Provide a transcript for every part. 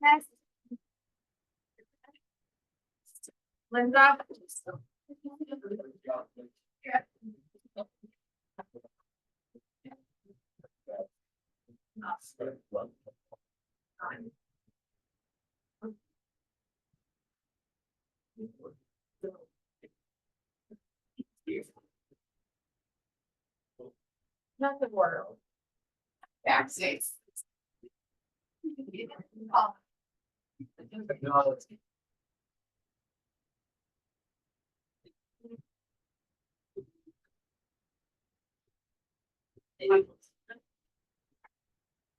That's Linda. Not the world. Backstage.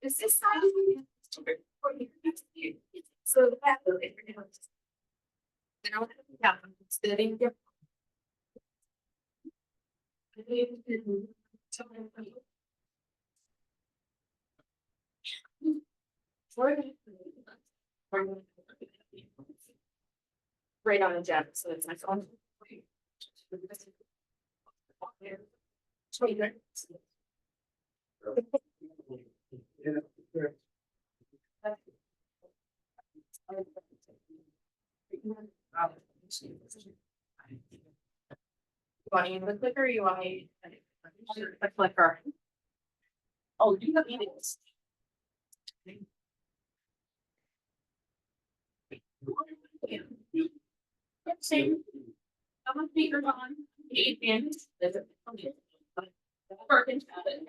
Is this side of me? So that. Yeah, sitting. Right on a jet, so it's my phone. You want me in the clicker or you want me? The clicker. Oh, you have meetings. Same. I'm a speaker on. Eight minutes. Perkins have it.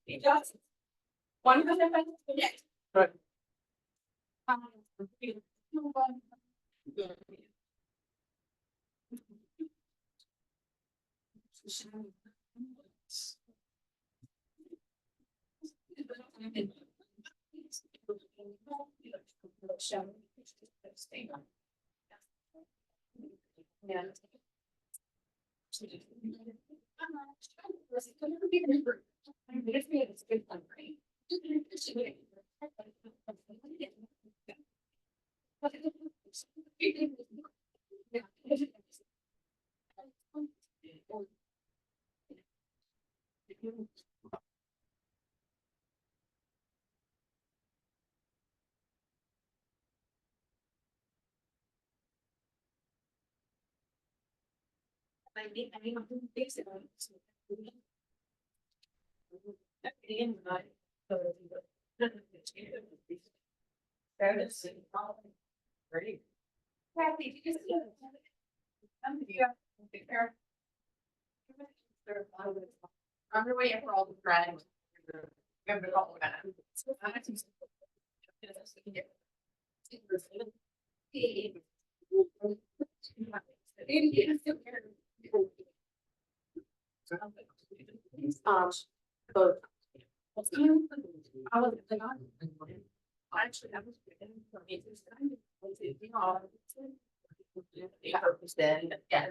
It does. 100. Right. Yeah. I think things about Ready? Kathy, you just I'm gonna wait for all the friends. I'm gonna call that. Both. I was actually, I was for me this time. Then, yeah.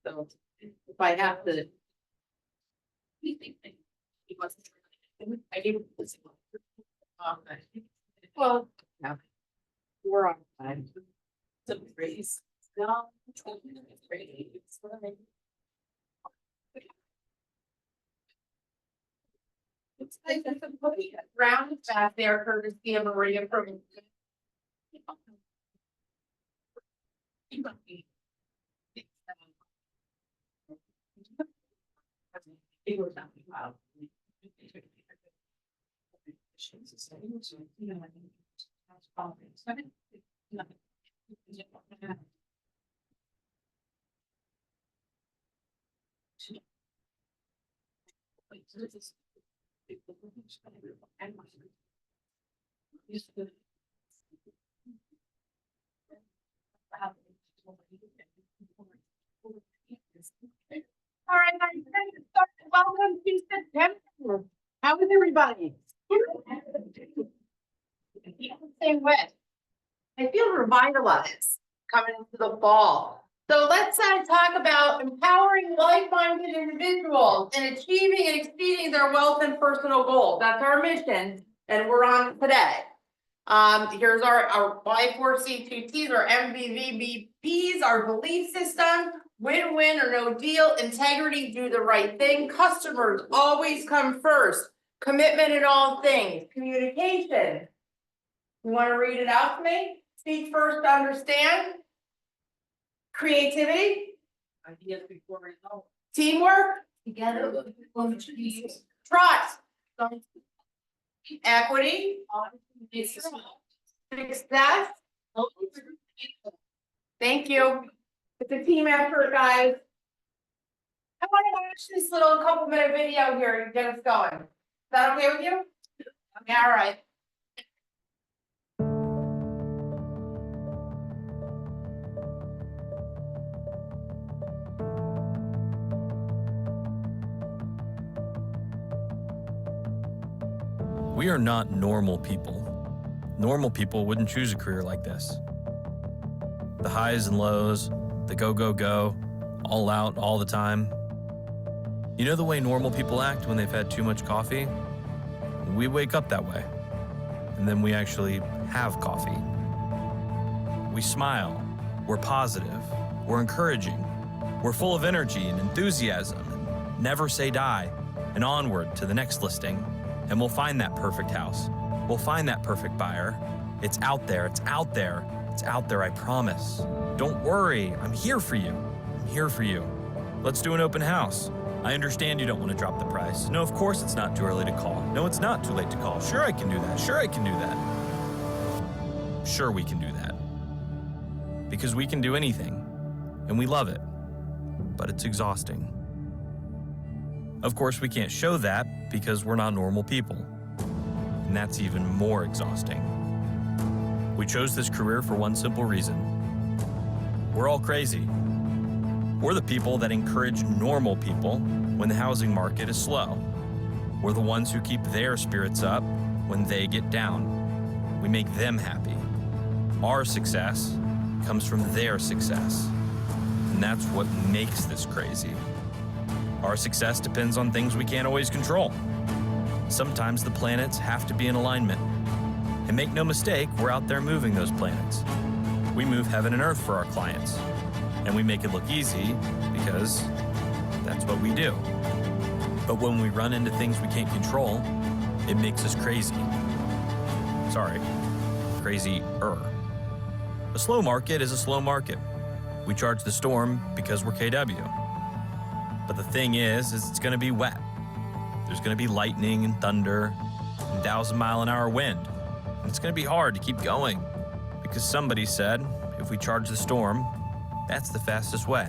So if I have to. He wasn't. I gave. Well, yeah. We're on time. Some praise. No, it's great. It's fine. It's like round back there, courtesy of Maria from. All right, welcome to September. How is everybody? same way. I feel revitalized coming into the fall. So let's talk about empowering like-minded individuals and achieving and exceeding their wealth and personal goals. That's our mission, and we're on today. Here's our Y4C2Ts, our MVVBPs, our belief system: win-win or no deal, integrity, do the right thing, customers always come first, commitment in all things, communication. You want to read it out to me? Speak first to understand. Creativity. Ideas before results. Teamwork. Together. Trust. Equity. Success. Thank you. It's a team effort, guys. I want to watch this little couple-minute video here to get us going. Is that okay with you? Okay, all right. We are not normal people. Normal people wouldn't choose a career like this. The highs and lows, the go, go, go, all out all the time. You know the way normal people act when they've had too much coffee? We wake up that way. And then we actually have coffee. We smile. We're positive. We're encouraging. We're full of energy and enthusiasm. And never say die. And onward to the next listing. And we'll find that perfect house. We'll find that perfect buyer. It's out there. It's out there. It's out there, I promise. Don't worry. I'm here for you. I'm here for you. Let's do an open house. I understand you don't want to drop the price. No, of course it's not too early to call. No, it's not too late to call. Sure, I can do that. Sure, I can do that. Sure, we can do that. Because we can do anything. And we love it. But it's exhausting. Of course, we can't show that because we're not normal people. And that's even more exhausting. We chose this career for one simple reason. We're all crazy. We're the people that encourage normal people when the housing market is slow. We're the ones who keep their spirits up when they get down. We make them happy. Our success comes from their success. And that's what makes this crazy. Our success depends on things we can't always control. Sometimes the planets have to be in alignment. And make no mistake, we're out there moving those planets. We move heaven and earth for our clients. And we make it look easy because that's what we do. But when we run into things we can't control, it makes us crazy. Sorry, crazy-er. A slow market is a slow market. We charge the storm because we're KW. But the thing is it's gonna be wet. There's gonna be lightning and thunder and 1,000-mile-an-hour wind. And it's gonna be hard to keep going because somebody said if we charge the storm, that's the fastest way.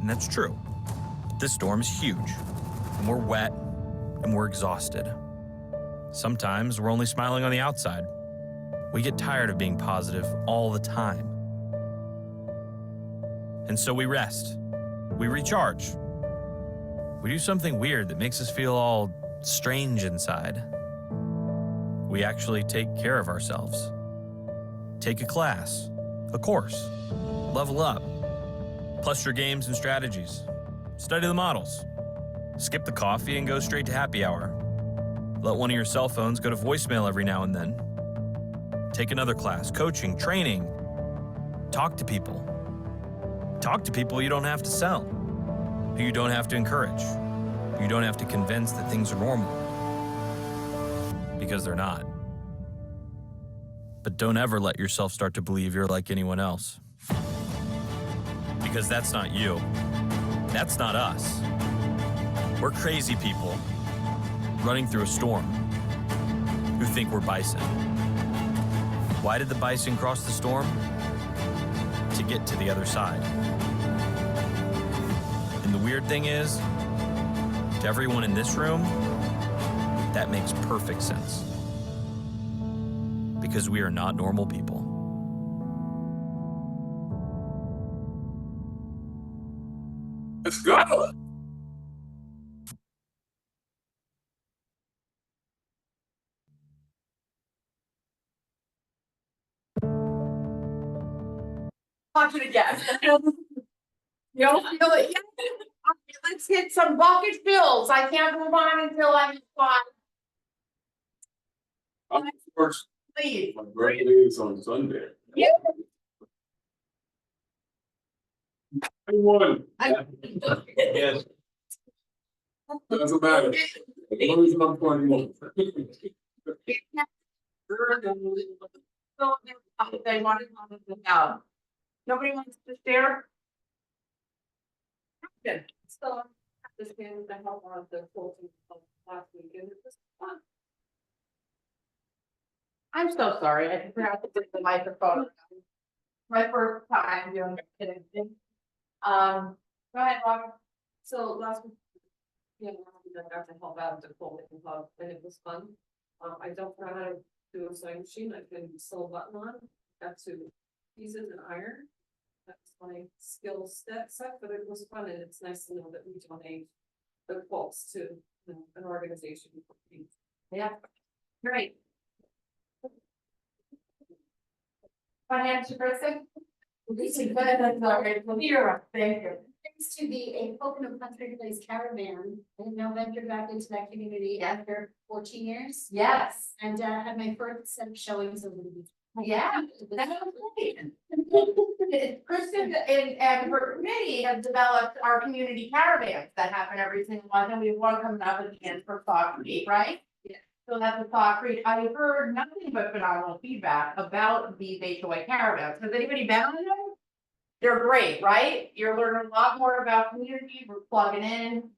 And that's true. But this storm is huge, and we're wet, and we're exhausted. Sometimes we're only smiling on the outside. We get tired of being positive all the time. And so we rest. We recharge. We do something weird that makes us feel all strange inside. We actually take care of ourselves. Take a class, a course, level up, plus your games and strategies, study the models, skip the coffee and go straight to happy hour. Let one of your cell phones go to voicemail every now and then. Take another class, coaching, training. Talk to people. Talk to people you don't have to sell, who you don't have to encourage, who you don't have to convince that things are normal. Because they're not. But don't ever let yourself start to believe you're like anyone else. Because that's not you. That's not us. We're crazy people running through a storm who think we're bison. Why did the bison cross the storm? To get to the other side. And the weird thing is, to everyone in this room, that makes perfect sense. Because we are not normal people. Let's go! Watch it again. You don't feel it yet? Okay, let's hit some bucket fills. I can't move on until I'm fine, I'm first, please. my birthday is on Sunday. Yeah. I won. Yes. Doesn't matter. As long as I'm 21. So, they wanted to know. Nobody wants to share? Good. So, this game, I helped on the full team last weekend, it was fun. I'm so sorry, I forgot to put the microphone. My first time doing it. Go ahead, Robert. So last week. Yeah, I got to help out at the full team club, and it was fun. I don't know how to do a sewing machine, I can sew a button on, got to pieces and iron. That's my skill set, but it was fun, and it's nice to know that we donate the quilts to an organization. Yeah. Great. Financial person? You're up, thank you. Thanks to be a Pocono Country Place caravan, and now ventured back into that community after 14 years. Yes, And had my first set of showings over the weekend. yeah, that's great. Kristen and her committee have developed our community caravans that happen every single month, and we have one coming up at the end for Sauk Creek, right? Yeah. So that's a Sauk Creek. I heard nothing but phenomenal feedback about these HOA caravans. Has anybody been on them? They're great, right? You're learning a lot more about community, we're plugging in.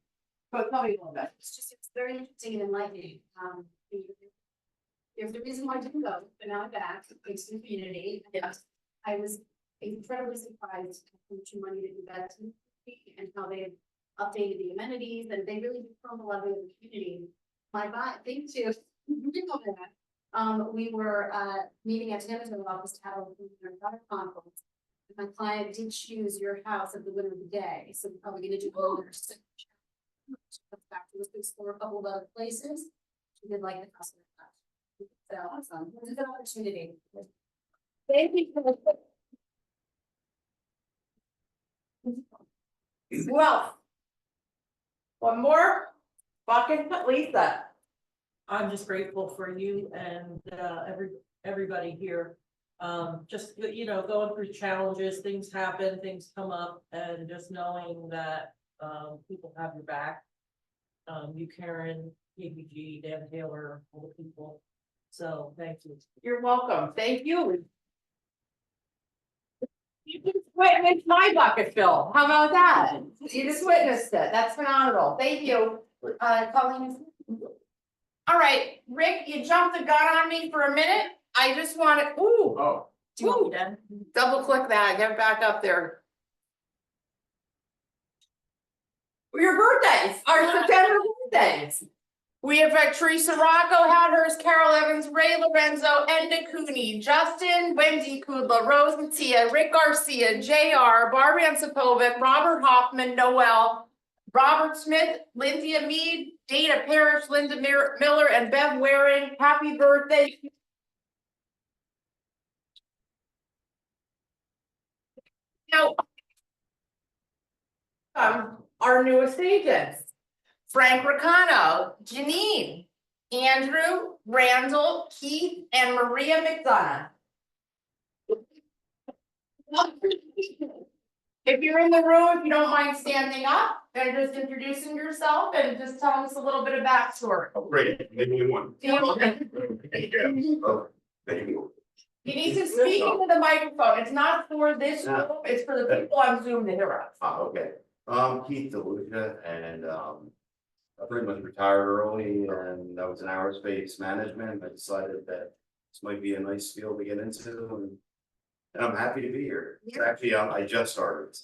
But tell me a little bit. It's very interesting and enlightening. There's a reason why I didn't go, but now I'm back, thanks to the community. And I was incredibly surprised how much money that invested in it and how they have updated the amenities, and they really from the level of the community. My thing too, we were meeting at Tannersville office to have a conference. My client did choose your house as the winner of the day, so we're probably gonna do over. Back to us to explore a couple of other places. She did like the customer. So awesome, it's a good opportunity. Thank you for the. Well. One more, bucket, Lisa. I'm just grateful for you and everybody here. Just, you know, going through challenges, things happen, things come up, and just knowing that people have your back. You, Karen, KBG, Dan Taylor, all the people. So thank you. You're welcome, thank you. You just witnessed my bucket fill, how about that? You just witnessed it, that's phenomenal, thank you. Colleen. All right, Rick, you jumped the gun on me for a minute, I just wanted, ooh. Oh. Do you want me to double click that, get back up there? Your birthdays, our September birthdays. We have Teresa Rocco had hers, Carol Evans, Ray Lorenzo, Enda Cooney, Justin, Wendy Kudla, Rose Mattia, Rick Garcia, JR, Barbie Ansapovic, Robert Hoffman, Noel, Robert Smith, Lindsay Mead, Dana Parrish, Linda Miller, and Bev Waring. Happy birthday. Now, our newest agents, Frank Ricano, Janine, Andrew, Randall, Keith, and Maria McDonough. If you're in the room, if you don't mind standing up and just introducing yourself and just telling us a little bit of backstory. Oh, great, maybe one. You need to speak into the microphone. It's not for this room, it's for the people on Zoom to hear us. Okay, Keith DeLucia, and I pretty much retired early, and I was in aerospace management. I decided that this might be a nice field to get into, and I'm happy to be here. It's actually, I just started.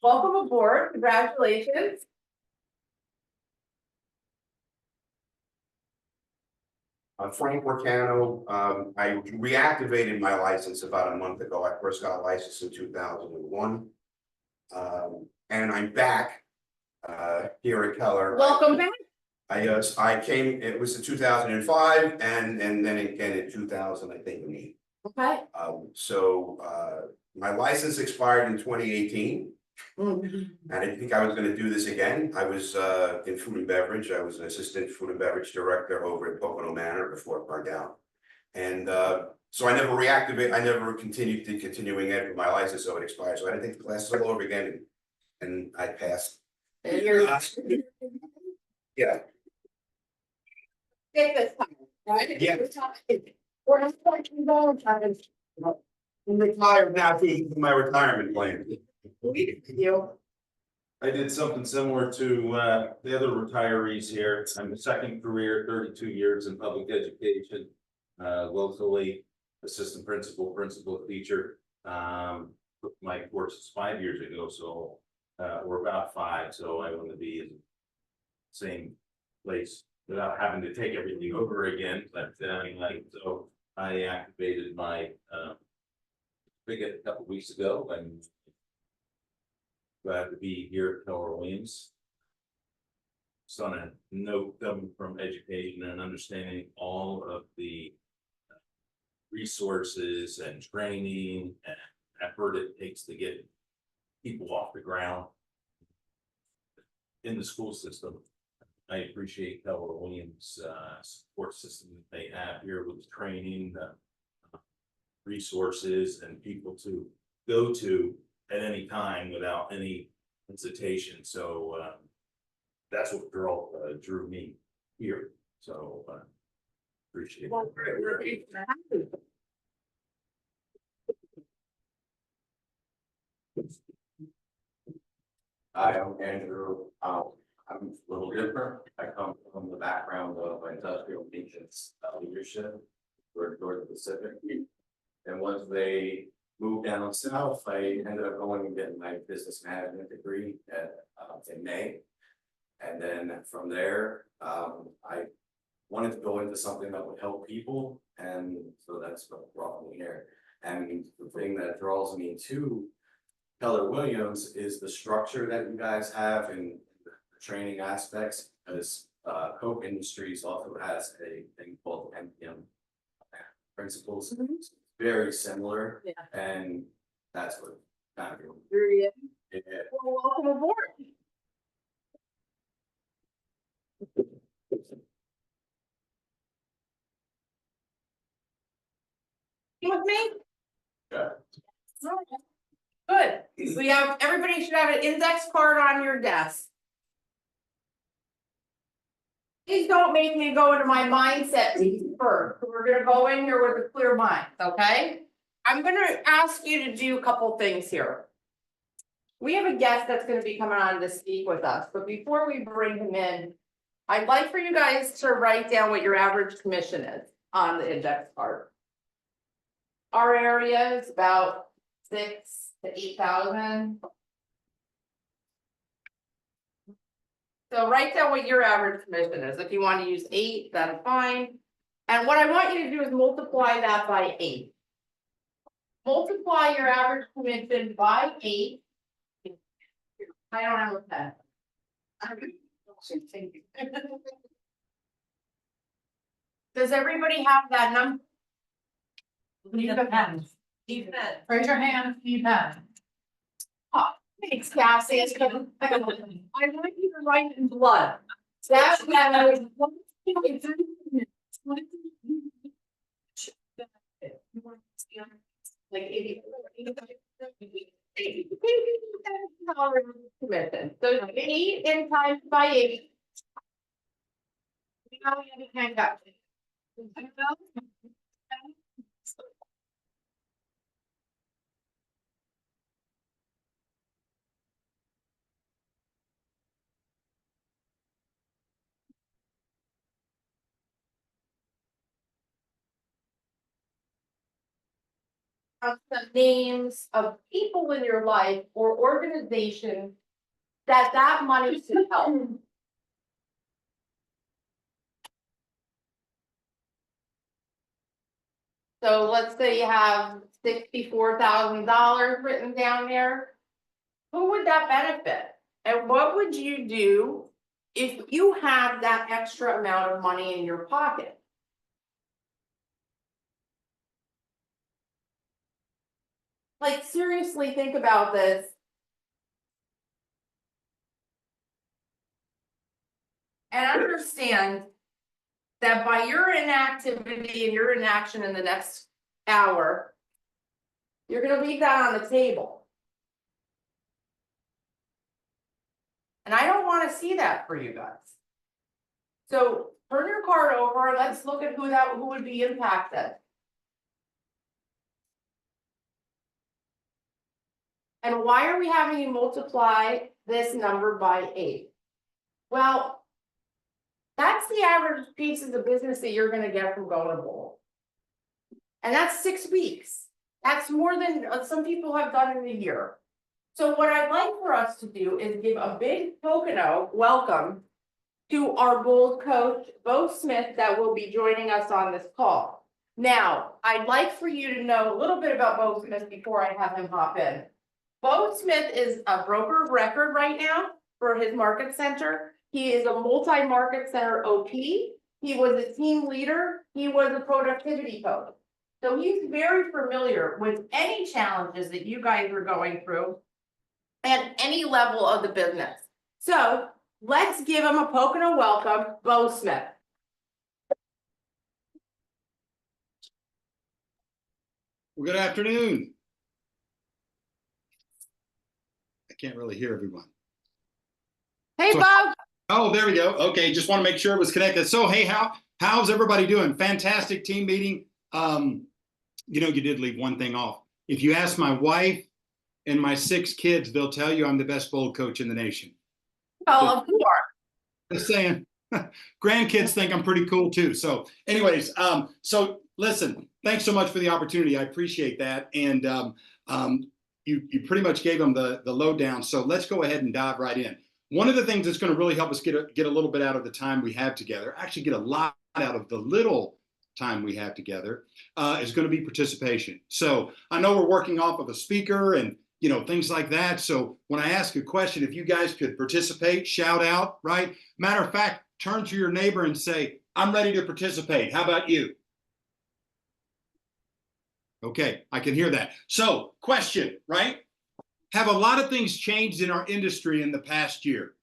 Welcome aboard, congratulations. Frank Ricano, I reactivated my license about a month ago. I first got licensed in 2001. And I'm back here in Keller. Welcome back. I came, it was in 2005 and then again in 2000, I think, Okay. My license expired in 2018. And I didn't think I was gonna do this again. I was in food and beverage. I was an assistant food and beverage director over at Pocono Manor before it burned down. And so I never continuing it with my license, so it expired. So I didn't take the classes all over again. And I passed. And you're Yeah, sick this time, right? Yeah. We're not talking about time. I'm retired now to my retirement plan. You. I did something similar to the other retirees here. I'm a second career, 32 years in public education. Locally, assistant principal, principal teacher. My course is 5 years ago, so we're about 5, so I want to be in the same place without having to take everything over again. But so I activated my ticket a couple weeks ago and glad to be here at Keller Williams. Just on a note, coming from education and understanding all of the resources and training and effort it takes to get people off the ground in the school system. I appreciate Keller Williams' support system that they have here with training, resources and people to go to at any time without any hesitation. So that's what drew me here. So appreciate it. Hi, I'm Andrew. I'm a little different. I come from the background of industrial maintenance leadership for Georgia Pacific. And once they moved down south, I ended up going and getting my business management degree in May. And then from there, I wanted to go into something that would help people. And so that's what brought me here. And the thing that draws me to Keller Williams is the structure that you guys have and the training aspects, because Koch Industries also has a thing called MPM principles. Very similar. Yeah. And that's what kind of. Period. Yeah. Well, welcome aboard. You with me? Yeah. Good. We have, everybody should have an index card on your desk. Please don't make me go into my mindset first. We're gonna go in here with a clear mind, okay? I'm gonna ask you to do a couple things here. We have a guest that's gonna be coming on to speak with us, but before we bring him in, I'd like for you guys to write down what your average commission is on the index card. Our area is about 6,000 to 8,000. So write down what your average commission is. If you want to use 8, that's fine. And what I want you to do is multiply that by 8. Multiply your average commission by 8. I don't have a pen. Does everybody have that number? Need a pen. Need a pen. Raise your hand if you have. Oh, thanks, Cassie. I want you to write in blood. That like 80. Commission. So 8 and times by 8. You know, you can't got it. Some names of people in your life or organization that money should help. So let's say you have $64,000 written down there. Who would that benefit? And what would you do if you have that extra amount of money in your pocket? Like, seriously, think about this. And understand that by your inactivity and your inaction in the next hour, you're gonna leave that on the table. And I don't wanna see that for you guys. So turn your card over, and let's look at who would be impacted. And why are we having you multiply this number by 8? Well, that's the average pieces of business that you're gonna get from going to bowl. And that's 6 weeks. That's more than some people have done in a year. So what I'd like for us to do is give a big Pocono welcome to our bold coach, Bo Smith, that will be joining us on this call. Now, I'd like for you to know a little bit about Bo Smith before I have him hop in. Bo Smith is a broker of record right now for his market center. He is a multi-market center OP. He was a team leader. He was a productivity coach. So he's very familiar with any challenges that you guys are going through at any level of the business. So let's give him a Pocono welcome, Bo Smith. Well, good afternoon. I can't really hear everyone. Hey, So- Bo. Oh, there we go. Okay, just want to make sure it was connected. So, hey, how's everybody doing? Fantastic team meeting. You know, you did leave one thing off. If you ask my wife and my 6 kids, they'll tell you I'm the best bowl coach in the nation. Oh, of course. Just saying. Grandkids think I'm pretty cool too. So, anyways, so listen, thanks so much for the opportunity. I appreciate that. And you pretty much gave them the lowdown. So let's go ahead and dive right in. One of the things that's going to really help us get a little bit out of the time we have together, actually get a lot out of the little time we have together, is going to be participation. So I know we're working off of a speaker and things like that. So when I ask a question, if you guys could participate, shout out, right? Matter of fact, turn to your neighbor and say, I'm ready to participate. How about you? Okay, I can hear that. So question, right? Have a lot of things changed in our industry in the past year?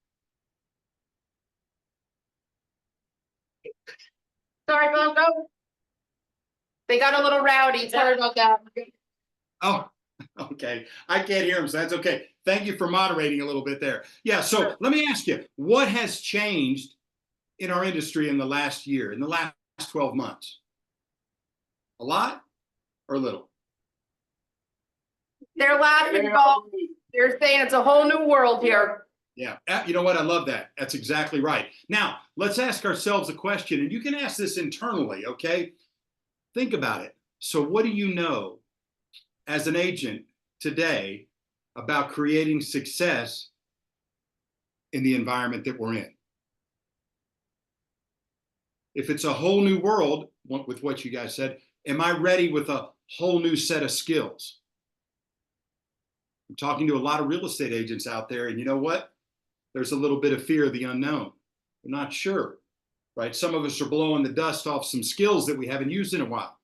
Sorry about that. They got a little rowdy. Sorry about that. Oh, okay. I can't hear him, so that's okay. Thank you for moderating a little bit there. Yeah, so let me ask you, what has changed in our industry in the last year, in the last 12 months? A lot or little? They're laughing, Bo. They're saying it's a whole new world here. Yeah, you know what? I love that. That's exactly right. Now, let's ask ourselves a question, and you can ask this internally, okay? Think about it. So what do you know as an agent today about creating success in the environment that we're in? If it's a whole new world, with what you guys said, am I ready with a whole new set of skills? I'm talking to a lot of real estate agents out there, and you know what? There's a little bit of fear of the unknown. We're not sure, right? Some of us are blowing the dust off some skills that we haven't used in a while,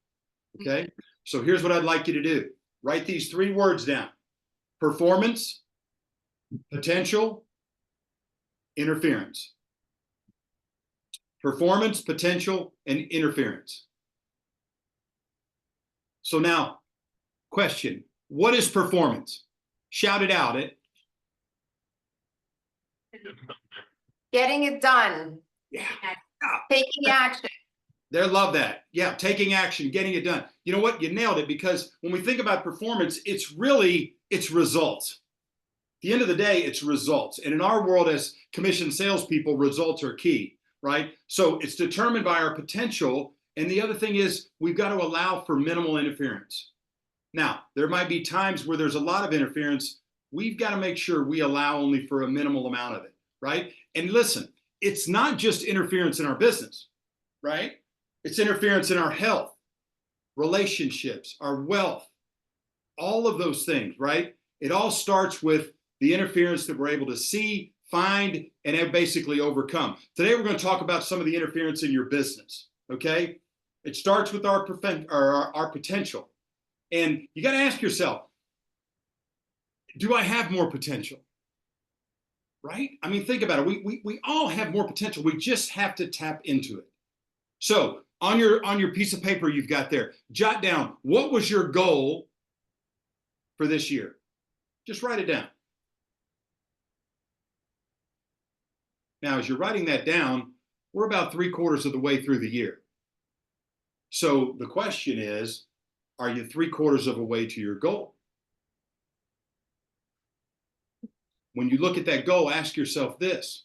okay? So here's what I'd like you to do. Write these 3 words down: performance, potential, interference. Performance, potential, and interference. So now, question, what is performance? Shout it out. Getting it done. Yeah. Taking action. They love that. Yeah, taking action, getting it done. You know what? You nailed it, because when we think about performance, it's results. At the end of the day, it's results. And in our world as commission salespeople, results are key, right? So it's determined by our potential. And the other thing is we've got to allow for minimal interference. Now, there might be times where there's a lot of interference. We've got to make sure we allow only for a minimal amount of it, right? And listen, it's not just interference in our business, right? It's interference in our health, relationships, our wealth, all of those things, right? It all starts with the interference that we're able to see, find, and basically overcome. Today, we're going to talk about some of the interference in your business, okay? It starts with our potential. And you got to ask yourself, Do I have more potential? Right? I mean, think about it. We all have more potential. We just have to tap into it. So on your piece of paper you've got there, jot down, what was your goal for this year? Just write it down. Now, as you're writing that down, we're about 3/4 of the way through the year. So the question is, are you 3/4 of a way to your goal? When you look at that goal, ask yourself this: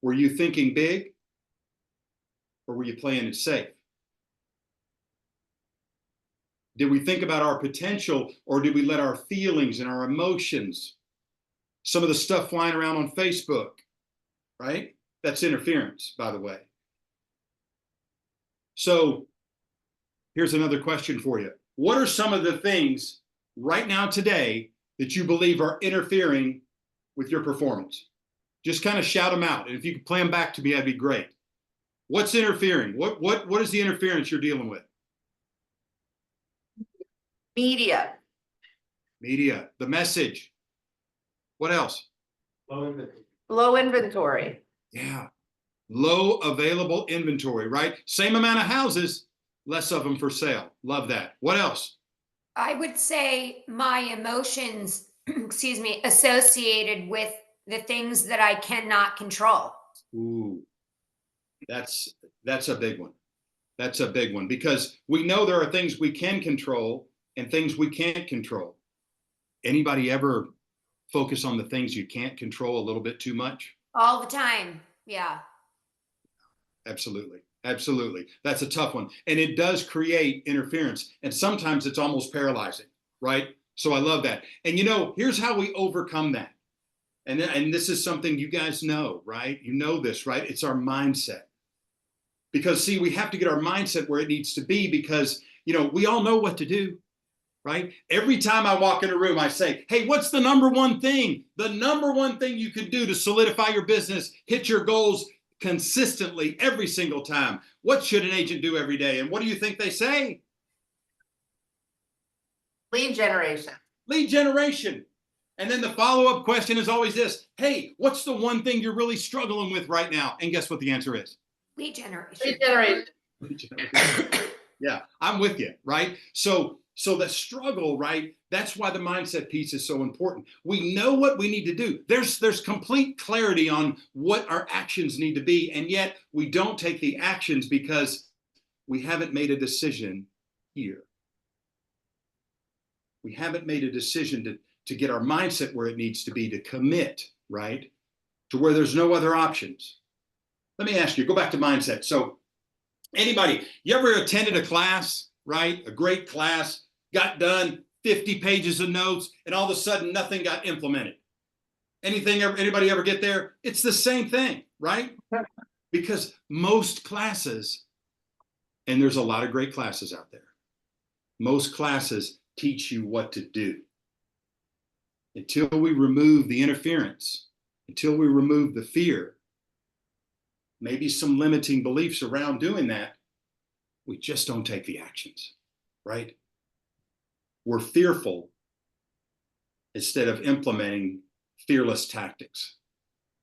were you thinking big, or were you playing it safe? Did we think about our potential, or did we let our feelings and our emotions, some of the stuff flying around on Facebook, right? That's interference, by the way. So here's another question for you. What are some of the things right now today that you believe are interfering with your performance? Just kind of shout them out. And if you could play them back to me, that'd be great. What's interfering? What is the interference you're dealing with? Media. Media, the message. What else? Low inventory. Yeah. Low available inventory, right? Same amount of houses, less of them for sale. Love that. What else? I would say my emotions, excuse me, associated with the things that I cannot control. Ooh, that's a big one. That's a big one, because we know there are things we can control and things we can't control. Anybody ever focus on the things you can't control a little bit too much? All the time. Yeah. Absolutely. Absolutely. That's a tough one. And it does create interference. And sometimes it's almost paralyzing, right? So I love that. And you know, here's how we overcome that. And this is something you guys know, right? You know this, right? It's our mindset. Because see, we have to get our mindset where it needs to be, because, you know, we all know what to do, right? Every time I walk in a room, I say, hey, what's the number one thing? The number one thing you can do to solidify your business, hit your goals consistently every single time. What should an agent do every day? And what do you think they say? Lead generation. Lead generation. And then the follow-up question is always this: hey, what's the one thing you're really struggling with right now? And guess what the answer is? Lead generation. Lead generation. Lead generation. Yeah, I'm with you, right? So the struggle, right? That's why the mindset piece is so important. We know what we need to do. There's complete clarity on what our actions need to be, and yet we don't take the actions because we haven't made a decision here. We haven't made a decision to get our mindset where it needs to be, to commit, right? To where there's no other options. Let me ask you, go back to mindset. So anybody, you ever attended a class, right? A great class, got done, 50 pages of notes, and all of a sudden nothing got implemented. Anybody ever get there? It's the same thing, right? Because most classes, and there's a lot of great classes out there, most classes teach you what to do. Until we remove the interference, until we remove the fear, maybe some limiting beliefs around doing that, we just don't take the actions, right? We're fearful instead of implementing fearless tactics.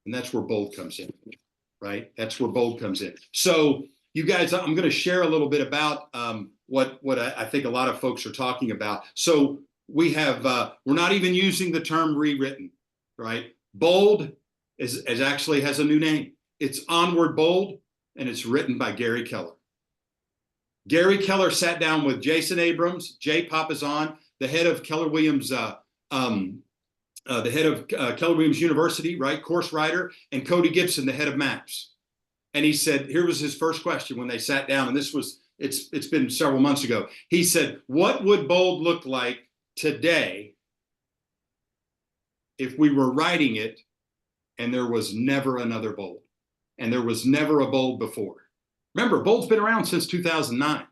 And that's where bold comes in, right? That's where bold comes in. So you guys, I'm going to share a little bit about what I think a lot of folks are talking about. So we have, we're not even using the term rewritten, right? Bold is actually has a new name. It's Onward Bold, and it's written by Gary Keller. Gary Keller sat down with Jason Abrams, Jay Papasan, the head of Keller Williams, Keller Williams University, right, course writer, and Cody Gibson, the head of MAPS. And he said, here was his first question when they sat down, and this was, it's been several months ago. He said, what would bold look like today if we were writing it and there was never another bold, and there was never a bold before? Remember, bold's been around since 2009,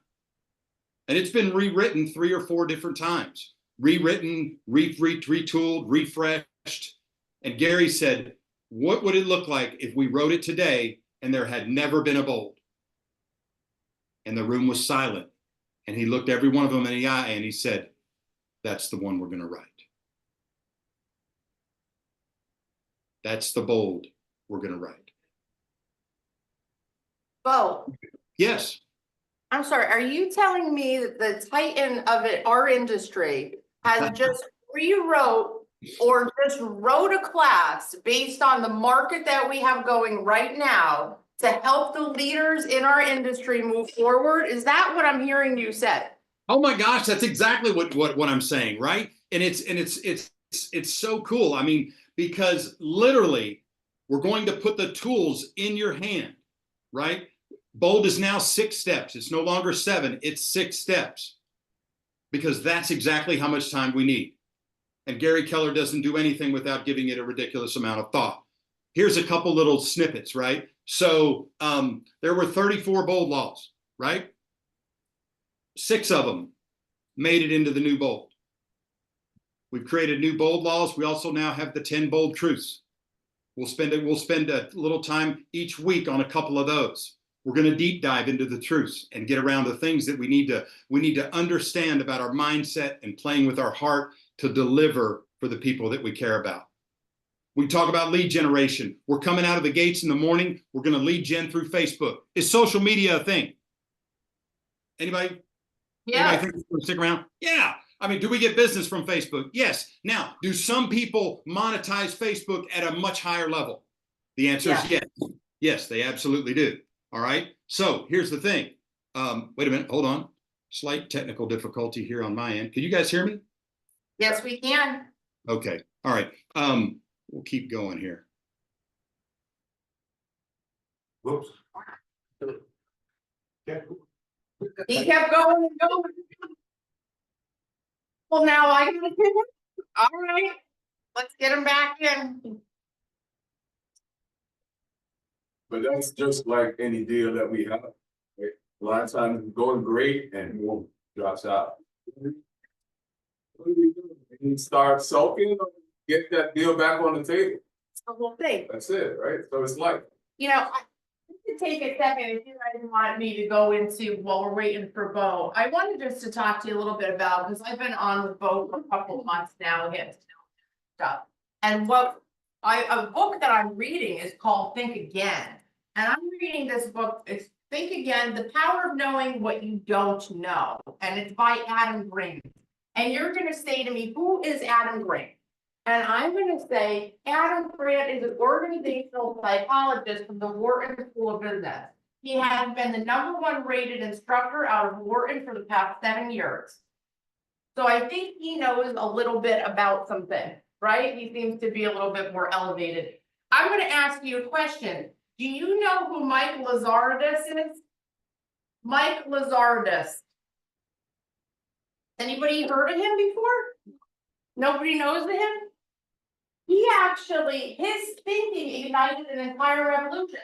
and it's been rewritten 3 or 4 different times. Rewritten, retooled, refreshed. And Gary said, what would it look like if we wrote it today and there had never been a bold? And the room was silent. And he looked every one of them in the eye and he said, that's the one we're going to write. That's the bold we're going to write. Bo, Yes. I'm sorry, are you telling me that the titan of it, our industry, has just rewrote or just wrote a class based on the market that we have going right now to help the leaders in our industry move forward? Is that what I'm hearing you say? Oh my gosh, that's exactly what I'm saying, right? And it's so cool. I mean, because literally we're going to put the tools in your hand, right? Bold is now 6 steps. It's no longer 7, it's 6 steps. Because that's exactly how much time we need. And Gary Keller doesn't do anything without giving it a ridiculous amount of thought. Here's a couple little snippets, right? So there were 34 bold laws, right? 6 of them made it into the new bold. We've created new bold laws. We also now have the 10 bold truths. We'll spend a little time each week on a couple of those. We're going to deep dive into the truths and get around the things that we need to understand about our mindset and playing with our heart to deliver for the people that we care about. We talk about lead generation. We're coming out of the gates in the morning. We're going to lead gen through Facebook. Is social media a thing? Anybody? Yeah. Anybody think it's going to stick around? Yeah. I mean, do we get business from Facebook? Yes. Now, do some people monetize Facebook at a much higher level? The answer is yes. Yes, they absolutely do. All right. So here's the thing. Wait a minute. Hold on. Slight technical difficulty here on my end. Can you guys hear me? Yes, we can. Okay. All right. We'll keep going here. Whoops. He kept going and going. Well, now I gotta pick it. All right, let's get him back in. But that's just like any deal that we have. Right? A lot of times it's going great and boom, drops out. What do we do? We start sulking or get that deal back on the table. It's the whole thing. That's it, right? So it's like, You know, I to take a second, if you guys want me to go into while we're waiting for Bo, I wanted just to talk to you a little bit about, because I've been on with Bo for a couple of months now, getting to know stuff. And a book that I'm reading is called Think Again. And I'm reading this book, it's Think Again, The Power of Knowing What You Don't Know. And it's by Adam Grant. And you're gonna say to me, who is Adam Grant? And I'm gonna say Adam Grant is an organizational psychologist from the Wharton School of Business. He has been the #1 rated instructor out of Wharton for the past 7 years. So I think he knows a little bit about something, right? He seems to be a little bit more elevated. I'm gonna ask you a question. Do you know who Mike Lazardus is? Mike Lazardus. Anybody heard of him before? Nobody knows of him? He actually, his thinking ignited an entire revolution.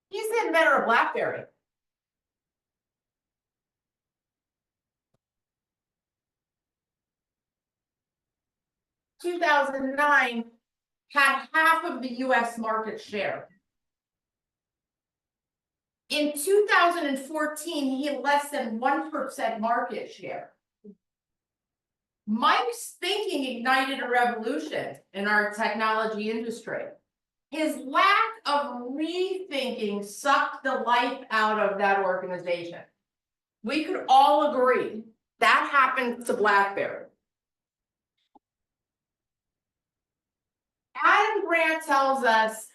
He's the inventor of BlackBerry. In 2009 had half of the US market share. In 2014, he had less than 1% market share. Mike's thinking ignited a revolution in our technology industry. His lack of rethinking sucked the life out of that organization. We could all agree that happened to BlackBerry. Adam Grant tells us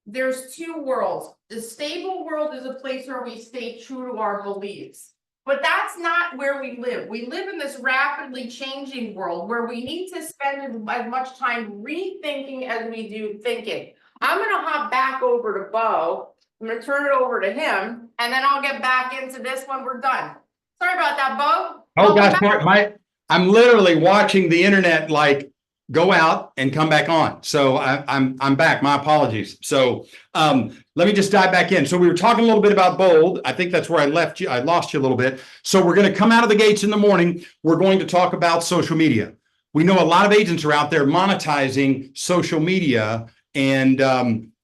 there's 2 worlds. The stable world is a place where we stay true to our beliefs. But that's not where we live. We live in this rapidly changing world where we need to spend as much time rethinking as we do thinking. I'm gonna hop back over to Bo. I'm gonna turn it over to him, and then I'll get back into this when we're done. Sorry about that, Bo. Oh gosh, I'm literally watching the internet like go out and come back on. So I'm back. My apologies. So let me just dive back in. So we were talking a little bit about bold. I think that's where I left you. I lost you a little bit. So we're going to come out of the gates in the morning. We're going to talk about social media. We know a lot of agents are out there monetizing social media, and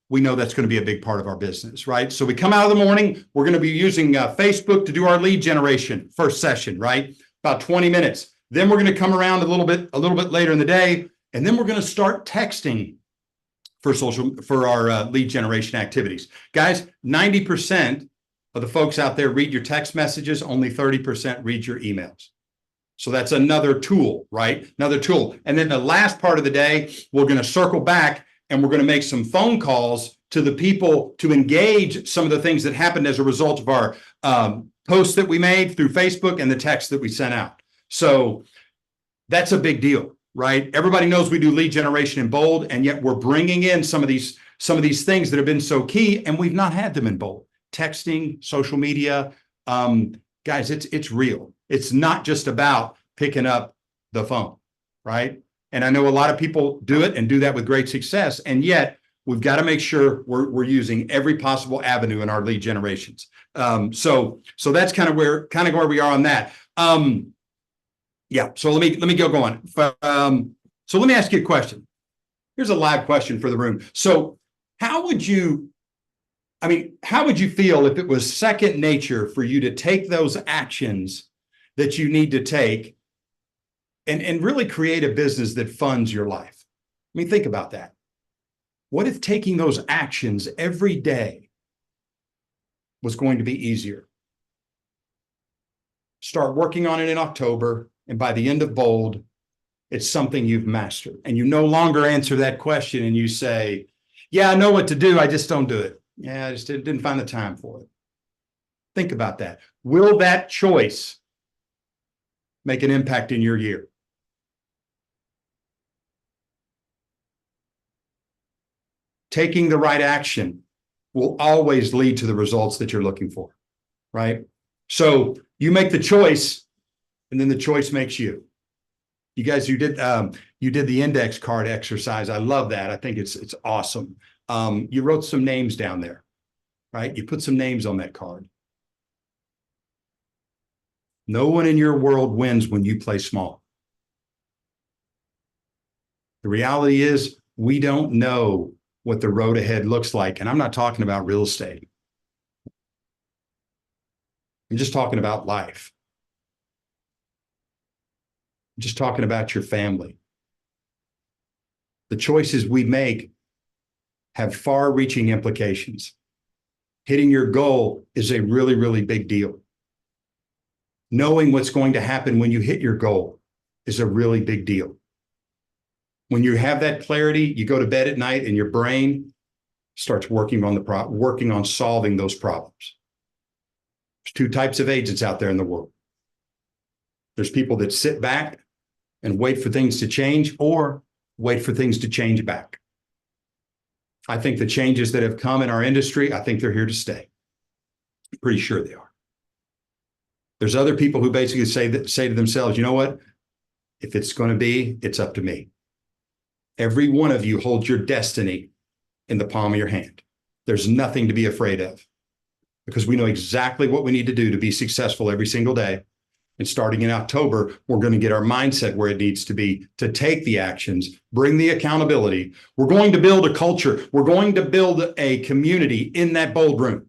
we know that's going to be a big part of our business, right? So we come out of the morning. We're going to be using Facebook to do our lead generation first session, right? About 20 minutes. Then we're going to come around a little bit later in the day, and then we're going to start texting for our lead generation activities. Guys, 90% of the folks out there read your text messages, only 30% read your emails. So that's another tool, right? Another tool. And then the last part of the day, we're going to circle back and we're going to make some phone calls to the people to engage some of the things that happened as a result of our posts that we made through Facebook and the text that we sent out. So that's a big deal, right? Everybody knows we do lead generation in bold, and yet we're bringing in some of these things that have been so key, and we've not had them in bold. Texting, social media, guys, it's real. It's not just about picking up the phone, right? And I know a lot of people do it and do that with great success, and yet we've got to make sure we're using every possible avenue in our lead generations. So that's kind of where we are on that. Yeah. So let me go on. So let me ask you a question. Here's a live question for the room. So how would you feel if it was second nature for you to take those actions that you need to take and really create a business that funds your life? I mean, think about that. What if taking those actions every day was going to be easier? Start working on it in October, and by the end of bold, it's something you've mastered. And you no longer answer that question and you say, yeah, I know what to do, I just don't do it. Yeah, I just didn't find the time for it. Think about that. Will that choice make an impact in your year? Taking the right action will always lead to the results that you're looking for, right? So you make the choice, and then the choice makes you. You guys, you did the index card exercise. I love that. I think it's awesome. You wrote some names down there, right? You put some names on that card. No one in your world wins when you play small. The reality is we don't know what the road ahead looks like. And I'm not talking about real estate. I'm just talking about life. I'm just talking about your family. The choices we make have far-reaching implications. Hitting your goal is a really, really big deal. Knowing what's going to happen when you hit your goal is a really big deal. When you have that clarity, you go to bed at night and your brain starts working on solving those problems. There's two types of agents out there in the world. There's people that sit back and wait for things to change or wait for things to change back. I think the changes that have come in our industry, I think they're here to stay. I'm pretty sure they are. There's other people who basically say to themselves, you know what? If it's going to be, it's up to me. Every one of you holds your destiny in the palm of your hand. There's nothing to be afraid of because we know exactly what we need to do to be successful every single day. And starting in October, we're going to get our mindset where it needs to be to take the actions, bring the accountability. We're going to build a culture. We're going to build a community in that bold room.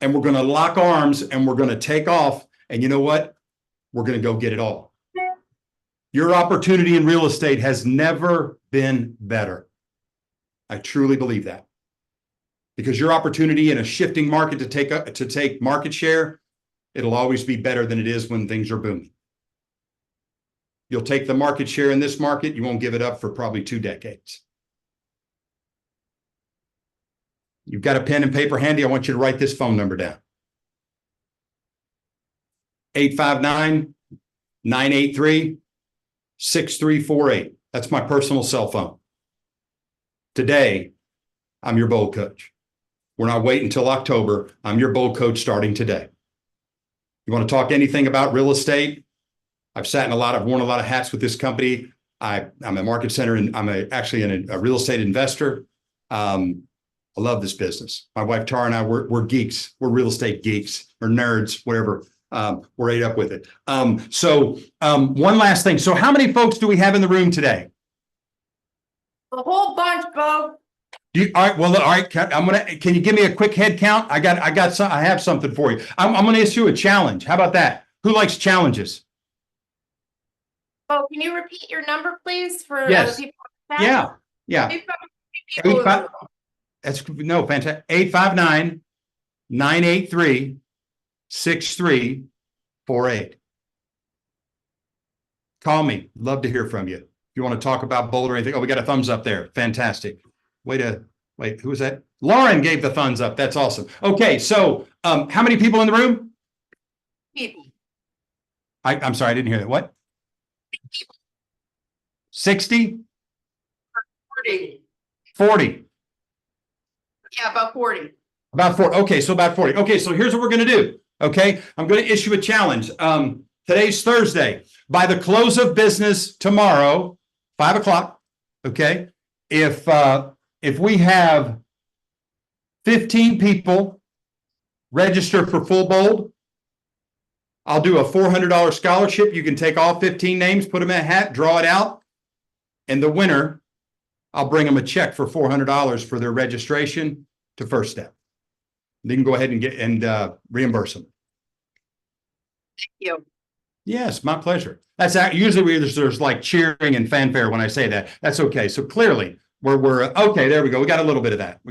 And we're going to lock arms and we're going to take off. And you know what? We're going to go get it all. Your opportunity in real estate has never been better. I truly believe that. Because your opportunity in a shifting market to take market share, it'll always be better than it is when things are booming. You'll take the market share in this market, you won't give it up for probably 2 decades. You've got a pen and paper handy, I want you to write this phone number down. 859-983-6348. That's my personal cell phone. Today, I'm your bold coach. We're not waiting until October. I'm your bold coach starting today. You want to talk anything about real estate? I've worn a lot of hats with this company. I'm a market center and I'm actually a real estate investor. I love this business. My wife Tara and I, we're geeks. We're real estate geeks or nerds, whatever. We're ate up with it. So one last thing. So how many folks do we have in the room today? A whole bunch, Bo. All right. Can you give me a quick head count? I have something for you. I'm going to issue a challenge. How about that? Who likes challenges? Oh, can you repeat your number, please, for other Yes. people? Yeah. We've got people in the 85 room. That's no fantastic. 859-983-6348. Call me. Love to hear from you. If you want to talk about Bold or anything. Oh, we got a thumbs up there. Fantastic. Wait, who was that? Lauren gave the thumbs up. That's awesome. Okay, so how many people in the room? People. I'm sorry, I didn't hear that. What? 60? 40. 40. Yeah, about 40. About 40. Okay, so about 40. Okay, so here's what we're going to do. Okay, I'm going to issue a challenge. Today's Thursday. By the close of business tomorrow, 5 o'clock. Okay, if we have 15 people register for Full Bold, I'll do a $400 scholarship. You can take all 15 names, put them in a hat, draw it out, and the winner, I'll bring them a check for $400 for their registration to First Step. They can go ahead and reimburse them. Thank you. Yes, my pleasure. That's usually there's like cheering and fanfare when I say that. That's okay. So clearly we're okay. There we go. We got a little bit of that.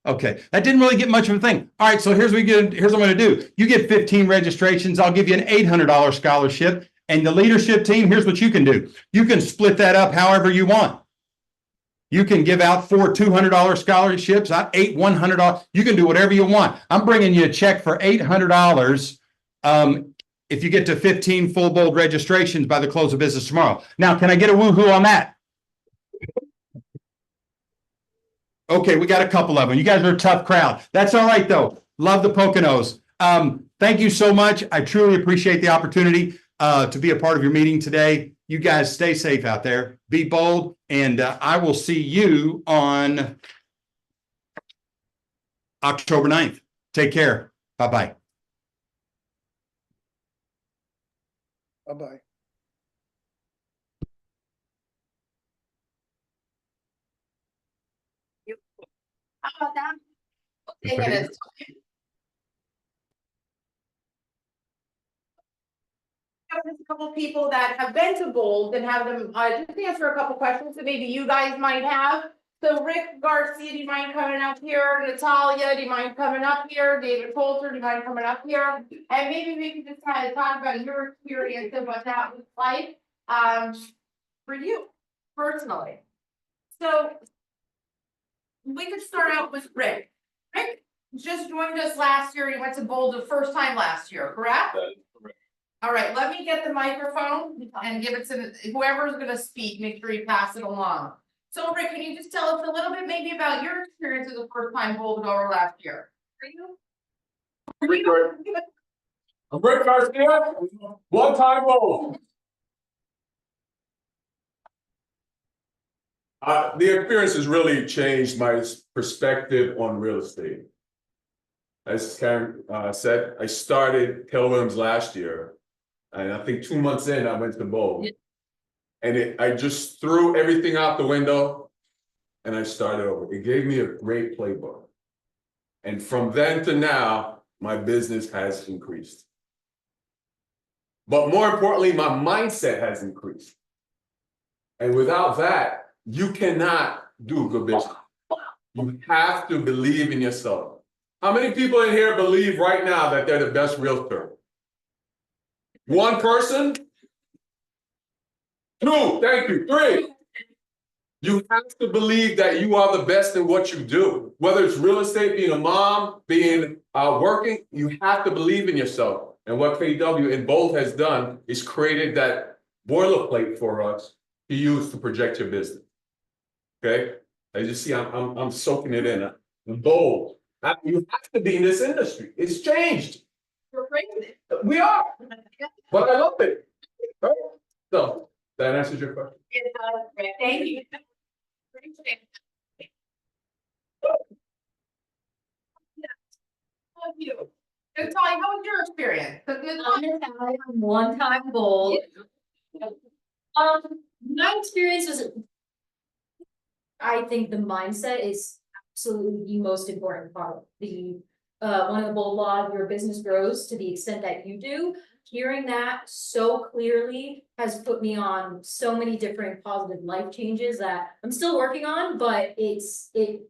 Okay, that didn't really get much of a thing. All right, so here's what I'm going to do. You get 15 registrations. I'll give you an $800 scholarship. And the leadership team, here's what you can do. You can split that up however you want. You can give out 4 $200 scholarships, 8 $100. You can do whatever you want. I'm bringing you a check for $800 if you get to 15 Full Bold registrations by the close of business tomorrow. Now, can I get a woohoo on that? Okay, we got a couple of them. You guys are a tough crowd. That's all right, though. Love the Poconos. Thank you so much. I truly appreciate the opportunity to be a part of your meeting today. You guys stay safe out there. Be bold. And I will see you on October 9th. Take care. Bye-bye. Bye-bye. How about that? Take it as- There's a couple people that have been to Bold and have them just answer a couple questions that maybe you guys might have. So Rick Garcia, do you mind coming up here? Natalia, do you mind coming up here? David Coulter, do you mind coming up here? And maybe we can just kind of talk about your experience and what that was like for you personally. So we could start out with Rick. Rick just joined us last year. He went to Bold the first time last year, correct? All right, let me get the microphone and give it to whoever's gonna speak, make sure you pass it along. So Rick, can you just tell us a little bit maybe about your experience as a first time Bold goer last year? I'm Rick Garcia, one time Bold. The experience has really changed my perspective on real estate. As Karen said, I started Keller Williams last year. And I think 2 months in, I went to Bold. And I just threw everything out the window and I started over. It gave me a great playbook. And from then to now, my business has increased. But more importantly, my mindset has increased. And without that, you cannot do good business. You have to believe in yourself. How many people in here believe right now that they're the best realtor? One person? 2, thank you, 3. You have to believe that you are the best in what you do. Whether it's real estate, being a mom, being working, you have to believe in yourself. And what KW and Bold has done is created that boilerplate for us to use to project your business. Okay? As you see, I'm soaking it in. I'm bold. You have to be in this industry. It's changed. We're crazy. We are. But I love it. Right? So that answers your question. It does, Rick. Thank you. Appreciate it. Love you. Natalia, how was your experience? I'm one time Bold. My experience was, I think the mindset is absolutely the most important part. The one of the Bold law, your business grows to the extent that you do. hearing that so clearly has put me on so many different positive life changes that I'm still working on, but it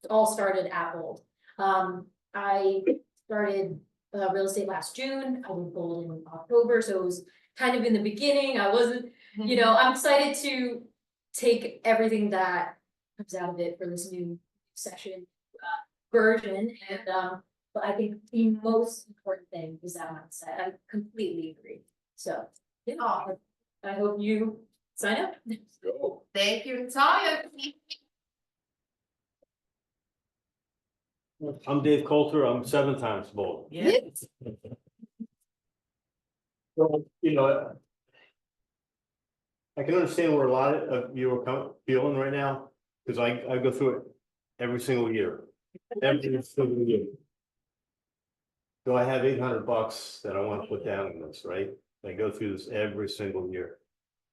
all started at Bold. I started real estate last June, I did Bold in October, so it was kind of in the beginning, I wasn't, I'm excited to take everything that comes out of it for this new session version, and but I think the most important thing is that mindset. I completely agree. So, yeah, I hope you sign up. Go. Thank you, Natalia. I'm Dave Coulter, I'm 7 times Bold. Yeah. So, I can understand where a lot of you are feeling right now, because I go through it every single year. Every single year. So I have $800 that I want to put down in this, right? I go through this every single year.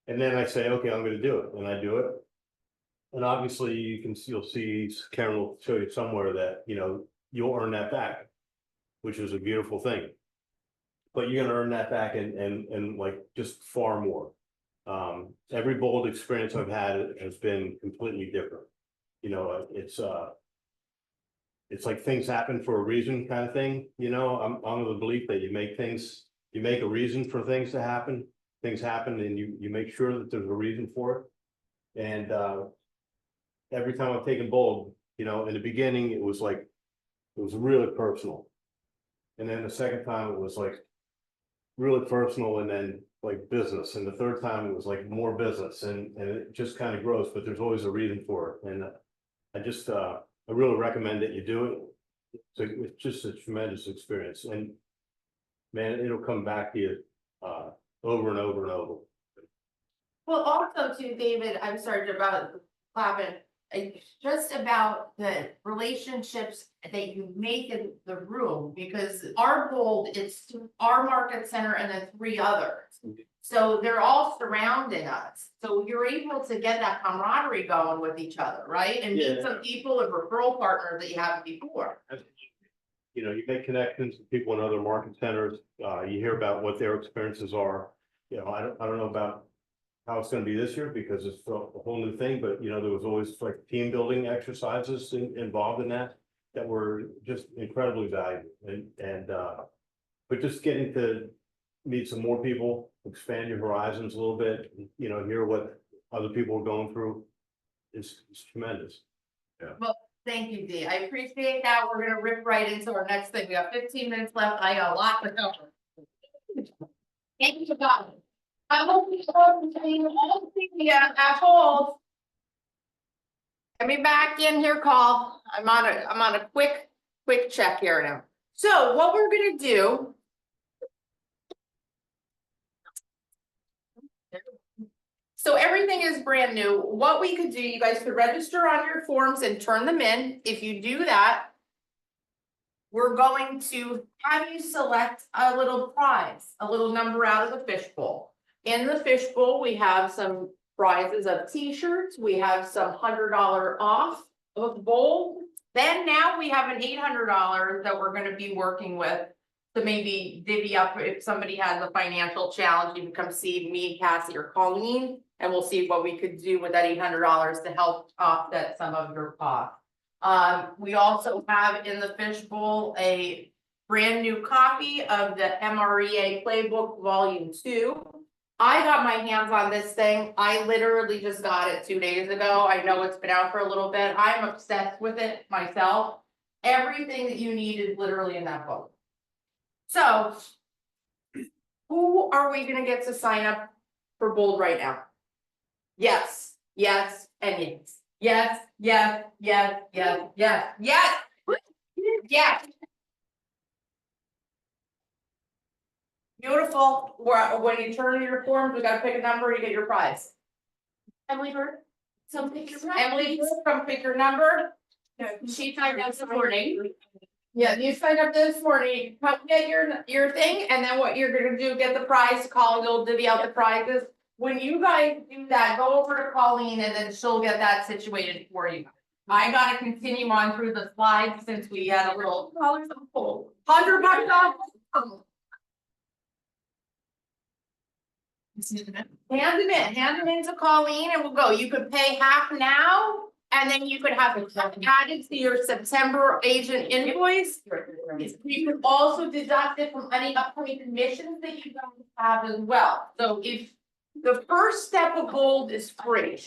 And then I say, okay, I'm gonna do it, and I do it. And obviously you'll see, Karen will show you somewhere that, you'll earn that back, which is a beautiful thing. But you're gonna earn that back and like just far more. Every Bold experience I've had has been completely different. It's like things happen for a reason kind of thing, I'm of the belief that you make a reason for things to happen. Things happen and you make sure that there's a reason for it. And every time I've taken Bold, in the beginning, it was really personal. And then the second time it was like really personal and then like business. And the third time it was like more business and it just kind of grows, but there's always a reason for it. And I really recommend that you do it. So it's just a tremendous experience and man, it'll come back to you over and over and over. Well, also too, David, I'm sorry about clapping, just about the relationships that you make in the room, because our Bold, it's our market center and then 3 others. So they're all surrounding us, so you're able to get that camaraderie going with each other, right? And meet some people and referral partners that you haven't before. You make connections with people in other market centers, you hear about what their experiences are. I don't know about how it's gonna be this year because it's a whole new thing, but there was always like team building exercises involved in that were just incredibly valuable and but just getting to meet some more people, expand your horizons a little bit, hear what other people are going through is tremendous. Well, thank you, Dee. I appreciate that. We're gonna rip right into our next thing. We have 15 minutes left. I got a lot to cover. Thank you, God. I hope you all see at Bold. Let me back in here, call. I'm on a quick check here now. So what we're gonna do. So everything is brand new. What we could do, you guys could register on your forms and turn them in. If you do that, we're going to have you select a little prize, a little number out of the fishbowl. In the fishbowl, we have some prizes of t-shirts. We have some $100 off of Bold. Then now we have an $800 that we're gonna be working with to maybe divvy up if somebody has a financial challenge. You can come see me, Cassie, or Colleen, and we'll see what we could do with that $800 to help offset some of your costs. We also have in the fishbowl a brand new copy of the MREA Playbook Volume 2. I got my hands on this thing. I literally just got it 2 days ago. I know it's been out for a little bit. I'm obsessed with it myself. Everything that you need is literally in that book. So, who are we gonna get to sign up for Bold right now? Yes, yes, and yes. Yes, yes, yes, yes, yes, yes. Yes. Beautiful. When you turn in your forms, we gotta pick a number, you get your prize. Emily Bird, so pick your prize. Emily, come pick your number. She signed up this morning. Yeah, you signed up this morning, come get your thing, and then what you're gonna do, get the prize, call, you'll divvy out the prizes. When you guys do that, go over to Colleen and then she'll get that situated for you. I gotta continue on through the slides since we had a little $100 off. Hand them in to Colleen and we'll go. You could pay half now and then you could have it added to your September agent invoice. You could also deduct it from any upcoming commissions that you guys have as well. So if the first step of Gold is free,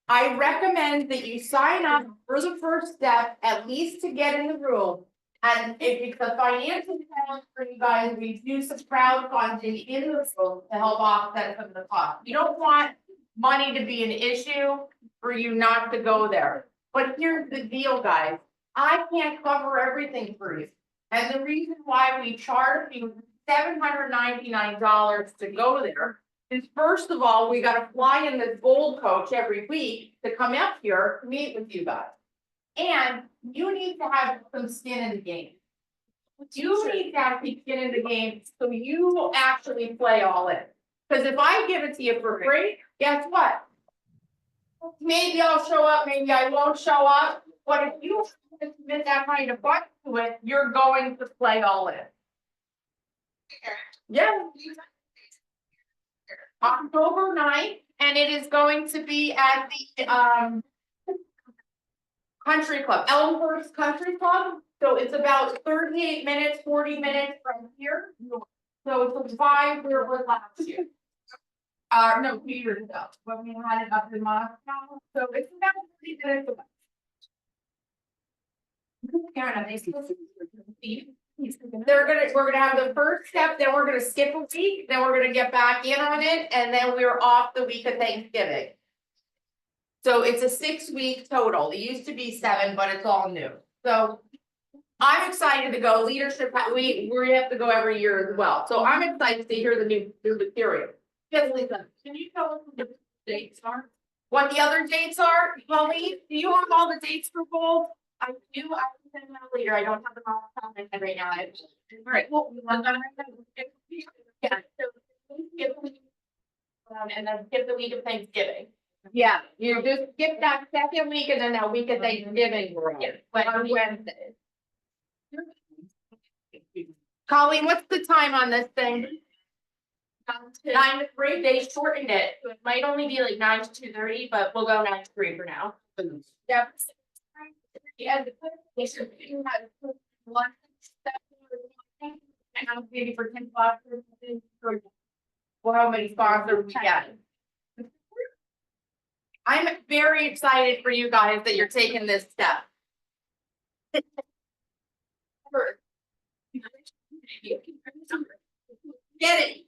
I recommend that you sign up for the first step, at least to get in the room. And if it's a financial challenge for you guys, we do some crowdfunding in the room to help offset some of the cost. You don't want money to be an issue for you not to go there. But here's the deal, guys. I can't cover everything for you. And the reason why we charge you $799 to go there is, first of all, we gotta fly in this Gold coach every week to come up here to meet with you guys. And you need to have some skin in the game. You need to have some skin in the game so you actually play all in. Cause if I give it to you for free, guess what? Maybe I'll show up, maybe I won't show up, but if you commit that kind of butt to it, you're going to play all in. Yeah. October 9th, and it is going to be at the Country Club, Elmhurst Country Club. So it's about 38 minutes, 40 minutes from here. So it's a vibe where we're last year. No, 2 years ago, when we had it up in Moscow. So it's about 30 minutes away. We're gonna have the first step, then we're gonna skip a week, then we're gonna get back in on it, and then we're off the week of Thanksgiving. So it's a 6-week total. It used to be 7, but it's all new. So I'm excited to go. Leadership, we have to go every year as well. So I'm excited to hear the new material. Yes, Lisa, can you tell us what the dates are? What the other dates are? Pauline, do you have all the dates for Gold? I do. I can send them out later. I don't have them all on my head right now. All right. Well, yeah. So and then skip the week of Thanksgiving. Yeah, you just skip that second week and then that week of Thanksgiving. Yeah, but on Wednesday. Colleen, what's the time on this thing? 9 to 3. They shortened it, so it might only be like 9 to 2:30, but we'll go 9 to 3 for now. Yep. Yeah, they should have one step and I'm maybe for 10 sponsors. Well, how many sponsors we get? I'm very excited for you guys that you're taking this step. Get it.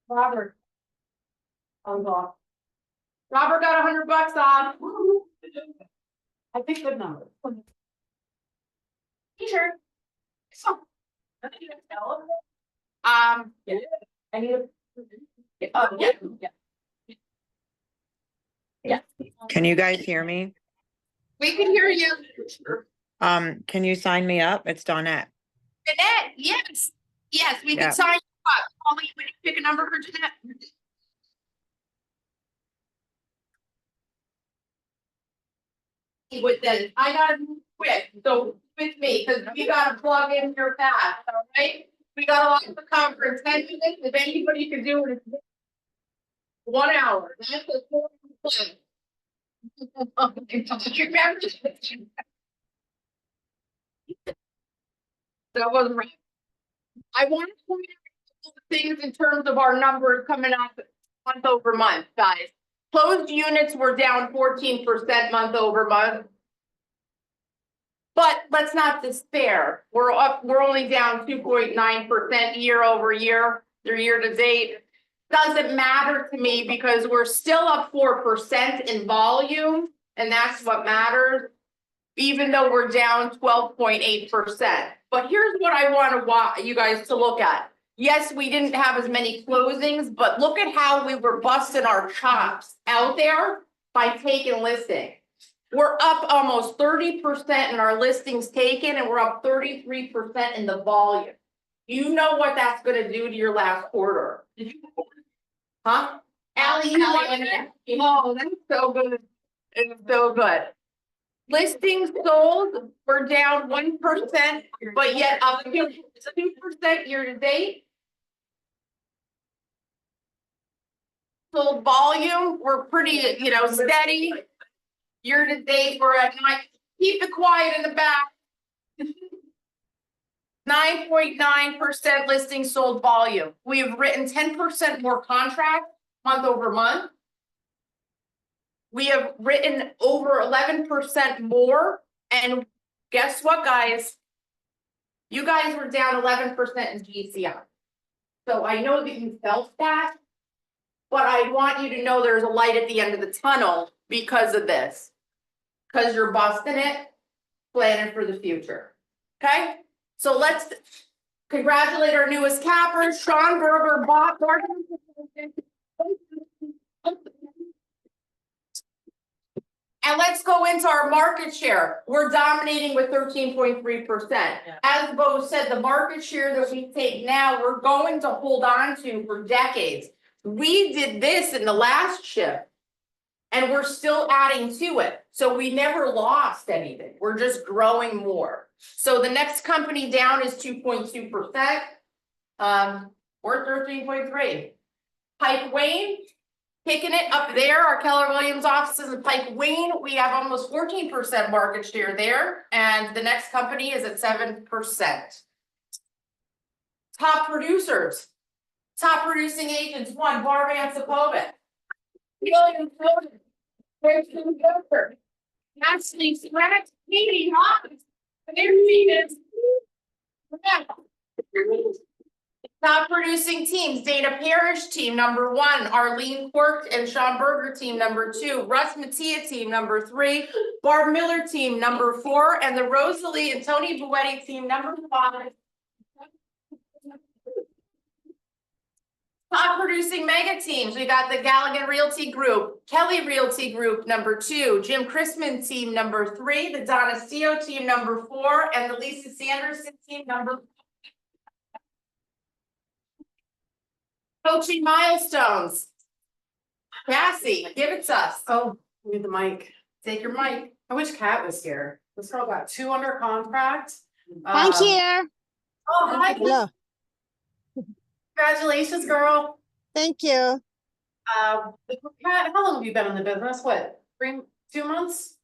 Robert. Robert got $100 off. I picked good number. Sure. Yeah. I need yeah. Yeah. Can you guys hear me? We can hear you. Can you sign me up? It's Dawnette. Jeanette, yes. Yes, we Yeah. can sign you up. Holly, would you pick a number for Jeanette? With this, I gotta move quick, so with me, because we gotta plug in your fast, all right? We got a lot of the conference, 10 minutes, if anybody can do it. 1 hour, that's a full plan. Remember? That wasn't right. I want to point out things in terms of our numbers coming up month over month, guys. Closed units were down 14% month over month. But let's not despair. We're only down 2.9% year over year, through year to date. Doesn't matter to me because we're still up 4% in volume, and that's what matters. Even though we're down 12.8%. But here's what I want you guys to look at. Yes, we didn't have as many closings, but look at how we were busting our chops out there by taking listings. We're up almost 30% in our listings taken, and we're up 33% in the volume. You know what that's gonna do to your last quarter. Huh? Ally, you want it? Oh, that's so good. It's so good. Listings sold, we're down 1%, but yet up 2% year to date. Sold volume, we're pretty, steady. Year to date, we're at keep it quiet in the back. 9.9% listing sold volume. We have written 10% more contracts month over month. We have written over 11% more, and guess what, guys? You guys were down 11% in GCI. So I know that you felt that, but I want you to know there's a light at the end of the tunnel because of this. Because you're busting it, planning for the future. Okay? So let's congratulate our newest cappers, Sean Berger, Bob Morgan. And let's go into our market share. We're dominating with 13.3%. As Bo said, the market share that we take now, we're going to hold on to for decades. We did this in the last shift, and we're still adding to it. So we never lost anything. We're just growing more. So the next company down is 2.2%. We're 13.3. Pike Wayne, picking it up there. Our Keller Williams offices in Pike Wayne. We have almost 14% market share there. And the next company is at 7%. Top producers. Top producing agents. 1, Barb Ansapovic. William Foden. Kristen Gilbert. Ashley Sweat. Katie Hawkins. Their team is top producing teams. Dana Parrish, team number 1. Arlene Quirk and Sean Berger, team number 2. Russ Mattia, team number 3. Barb Miller, team number 4. And the Rosalie and Tony Buetti, team number 5. Top producing mega teams. We got the Galligan Realty Group, Kelly Realty Group number 2, Jim Chrisman team number 3, the Donasio team number 4, and the Lisa Sanderson team number 5. Coaching milestones. Cassie, give it to us. Oh, need the mic. Take your mic. I wish Kat was here. This girl got 2 under contract. I'm here. Oh, hi. Hello. Congratulations, girl. Thank you. Kat, how long have you been in the business? What, 2 months?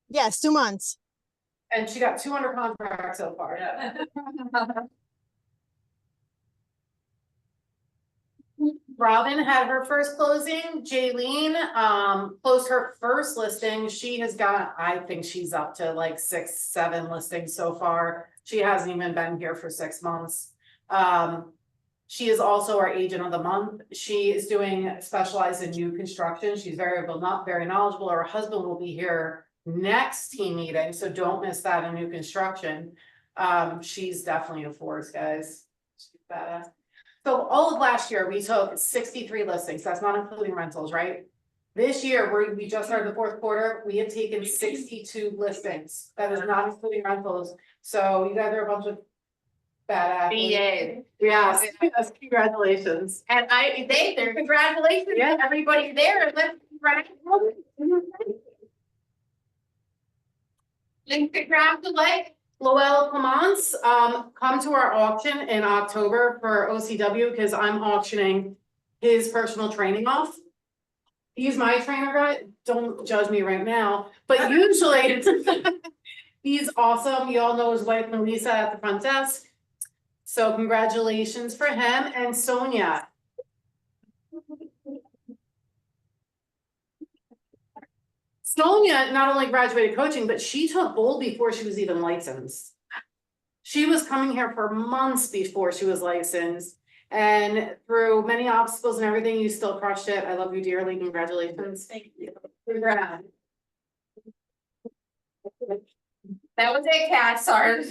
Yes, 2 months. And she got 2 under contract so far. Yeah. Robin had her first closing. Jaylene closed her first listing. She has got, I think she's up to like 6, 7 listings so far. She hasn't even been here for 6 months. She is also our agent of the month. She is doing specialized in new construction. She's very knowledgeable. Her husband will be here next team meeting, so don't miss that in new construction. She's definitely a force, guys. She's badass. So all of last year, we took 63 listings. That's not including rentals, right? This year, we just started the 4th quarter. We have taken 62 listings. That is not including rentals. So you guys are a bunch of badass. BA. Yes, yes, congratulations. And they're congratulations to everybody there. And let's congratulate Lowell Clements, come to our auction in October for OCW because I'm auctioning his personal training off. He's my trainer guy. Don't judge me right now, but usually he's awesome. You all know his wife Melissa at the front desk. So congratulations for him and Sonia. Sonia not only graduated coaching, but she took gold before she was even licensed. She was coming here for months before she was licensed. And through many obstacles and everything, you still crushed it. I love you dearly. Congratulations. Thank you. Congrats. That was it, Kat. Sorry.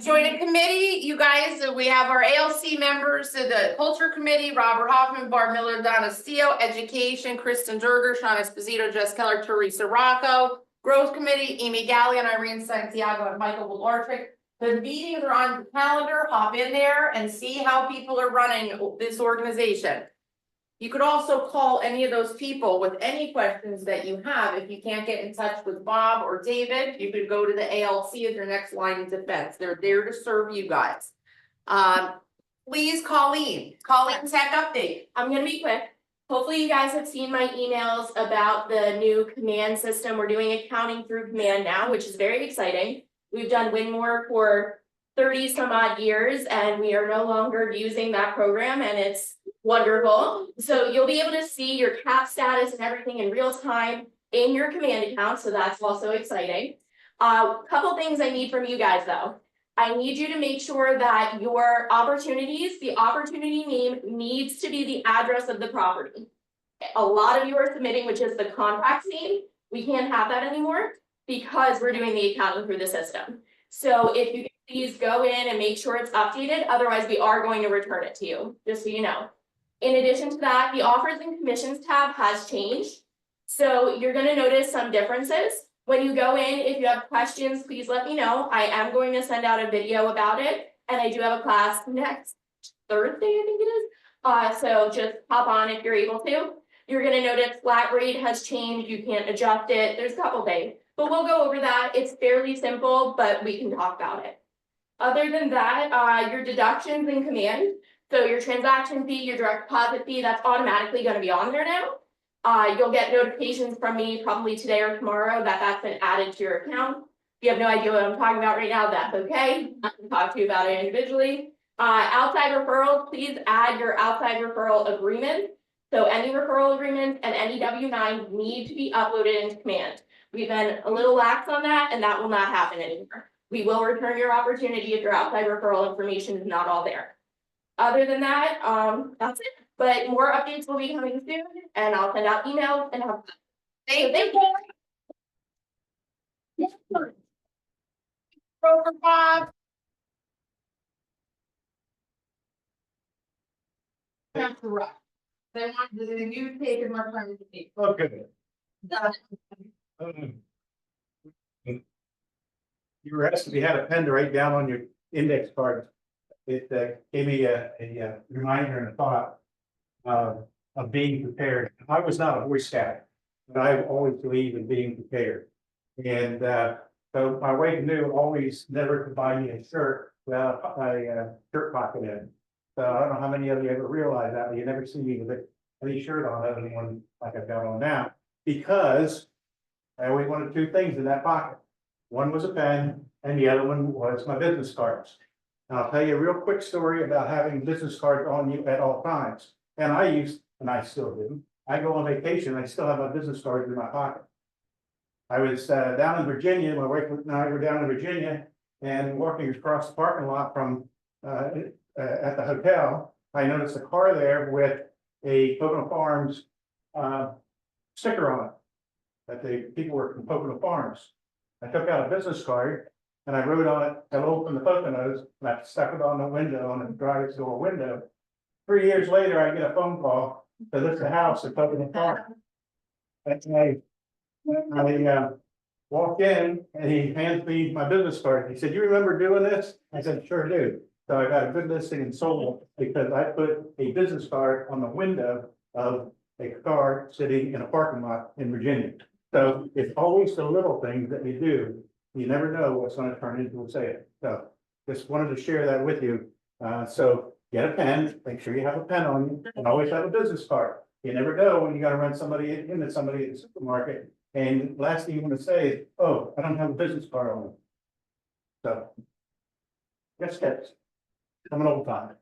Join a committee, you guys. We have our ALC members, the Culture Committee, Robert Hoffman, Barb Miller, Donna Steele, Education, Kristen Durger, Sean Esposito, Jess Keller, Teresa Rocco, Growth Committee, Amy Gallion, Irene Santiago, and Michael Wolartrick. The meetings are on the calendar, hop in there and see how people are running this organization. You could also call any of those people with any questions that you have. If you can't get in touch with Bob or David, you could go to the ALC as your next line of defense. They're there to serve you guys. Please, Colleen, tech update. I'm gonna be quick. Hopefully you guys have seen my emails about the new command system. We're doing accounting through command now, which is very exciting. We've done Winmore for 30 some odd years and we are no longer using that program and it's wonderful. So you'll be able to see your cap status and everything in real time in your command account. So that's also exciting. Couple things I need from you guys though. I need you to make sure that your opportunities, the opportunity name needs to be the address of the property. A lot of you are submitting, which is the contract name. We can't have that anymore because we're doing the accounting through the system. So if you can please go in and make sure it's updated, otherwise we are going to return it to you, just so you know. In addition to that, the offers and commissions tab has changed. So you're gonna notice some differences. When you go in, if you have questions, please let me know. I am going to send out a video about it. And I do have a class next Thursday, I think it is. So just hop on if you're able to. You're gonna notice flat rate has changed. You can't adjust it. There's a couple things, but we'll go over that. It's fairly simple, but we can talk about it. Other than that, your deductions in command. So your transaction fee, your direct deposit fee, that's automatically gonna be on there now. You'll get notifications from me probably today or tomorrow that that's been added to your account. If you have no idea what I'm talking about right now, that's okay. I can talk to you about it individually. Outside referrals, please add your outside referral agreement. So any referral agreements and any W-9 need to be uploaded into command. We've been a little lax on that and that will not happen anymore. We will return your opportunity if your outside referral information is not all there. Other than that, that's it. But more updates will be coming soon and I'll send out emails and have. Thank you. Broker Bob. Have to rush. They want you take as much time as you need. Okay. You were asked if you had a pen to write down on your index card. It gave me a reminder and a thought of being prepared. I was not a Boy Scout, but I always believe in being prepared. And so my wife knew always never to buy me a shirt without a shirt pocket in it. So I don't know how many of you ever realize that, but you never see me with any shirt on other than one like I've got on now, because I always wanted two things in that pocket. One was a pen and the other one was my business cards. And I'll tell you a real quick story about having business cards on you at all times. And I used, and I still do, I go on vacation, I still have my business cards in my pocket. I was down in Virginia, my wife and I were down in Virginia and walking across the parking lot from at the hotel. I noticed a car there with a Pocono Farms sticker on it, that the people were from Pocono Farms. I took out a business card and I wrote on it, "Hello from the Poconos," and I stuck it on the window, on the driver's door window. 3 years later, I get a phone call to list a house at Pocono Farms. And I walked in and he hands me my business card. He said, "You remember doing this?" I said, "Sure do." So I got a good listing in sold because I put a business card on the window of a car sitting in a parking lot in Virginia. So it's always the little things that you do. You never know what's going to turn into a sale. So just wanted to share that with you. So get a pen, make sure you have a pen on you, and always have a business card. You never know when you got to run somebody into somebody at the supermarket. And last thing you want to say is, "Oh, I don't have a business card on me." So just tips. I'm an old time.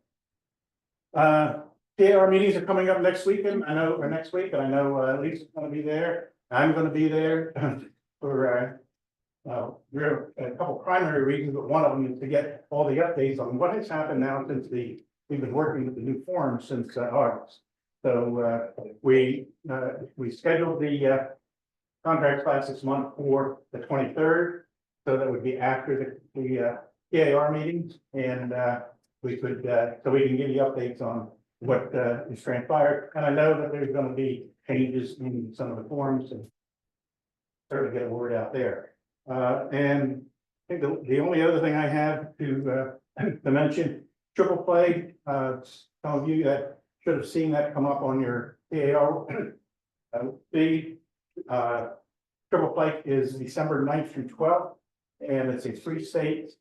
PAR meetings are coming up next weekend. I know, or next week, and I know Lisa's going to be there. I'm going to be there for there are a couple primary reasons, but one of them is to get all the updates on what has happened now since we've been working with the new form since August. So we scheduled the contract class this month for the 23rd, so that would be after the PAR meetings, and we could so we can give you updates on what is transpired. And I know that there's going to be changes in some of the forms and certainly get a word out there. And think the only other thing I have to mention, triple play, some of you that should have seen that come up on your PAO feed. Triple play is December 9th through 12th, and it's a three-state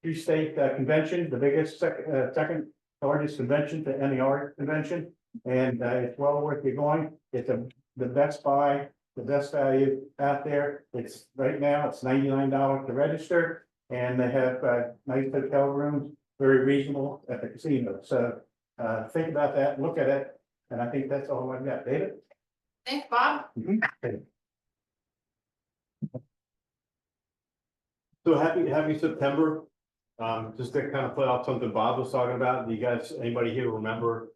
convention, the biggest, second largest convention to any art convention. And it's well worth you going. It's the best buy, the best value out there. It's right now, it's $99 to register, and they have nice hotel rooms, very reasonable at the casino. So think about that, look at it, and I think that's all I've got. David? Thanks, Bob. So happy September. Just to kind of put out something Bob was talking about, do you guys, anybody here remember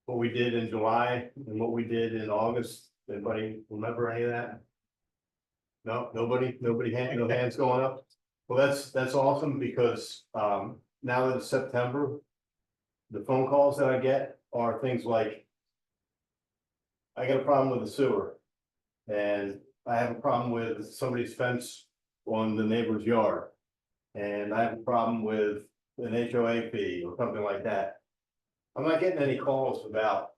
what we did in July and what we did in August? Anybody remember any of that? No, nobody, no hands going up. Well, that's awesome, because now that it's September, the phone calls that I get are things like, I got a problem with the sewer, and I have a problem with somebody's fence on the neighbor's yard, and I have a problem with an HOA fee or something like that. I'm not getting any calls about,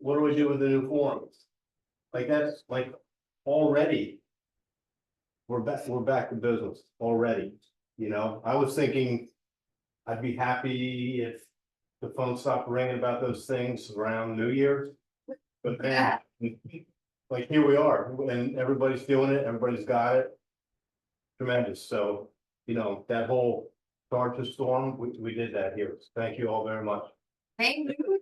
what do we do with the new forms? Like, that's like already. We're back to business already, I was thinking I'd be happy if the phone stopped ringing about those things around New Year's. But then, like, here we are, and everybody's doing it, everybody's got it. Tremendous, so, that whole start to storm, we did that here, thank you all very much. Thank you.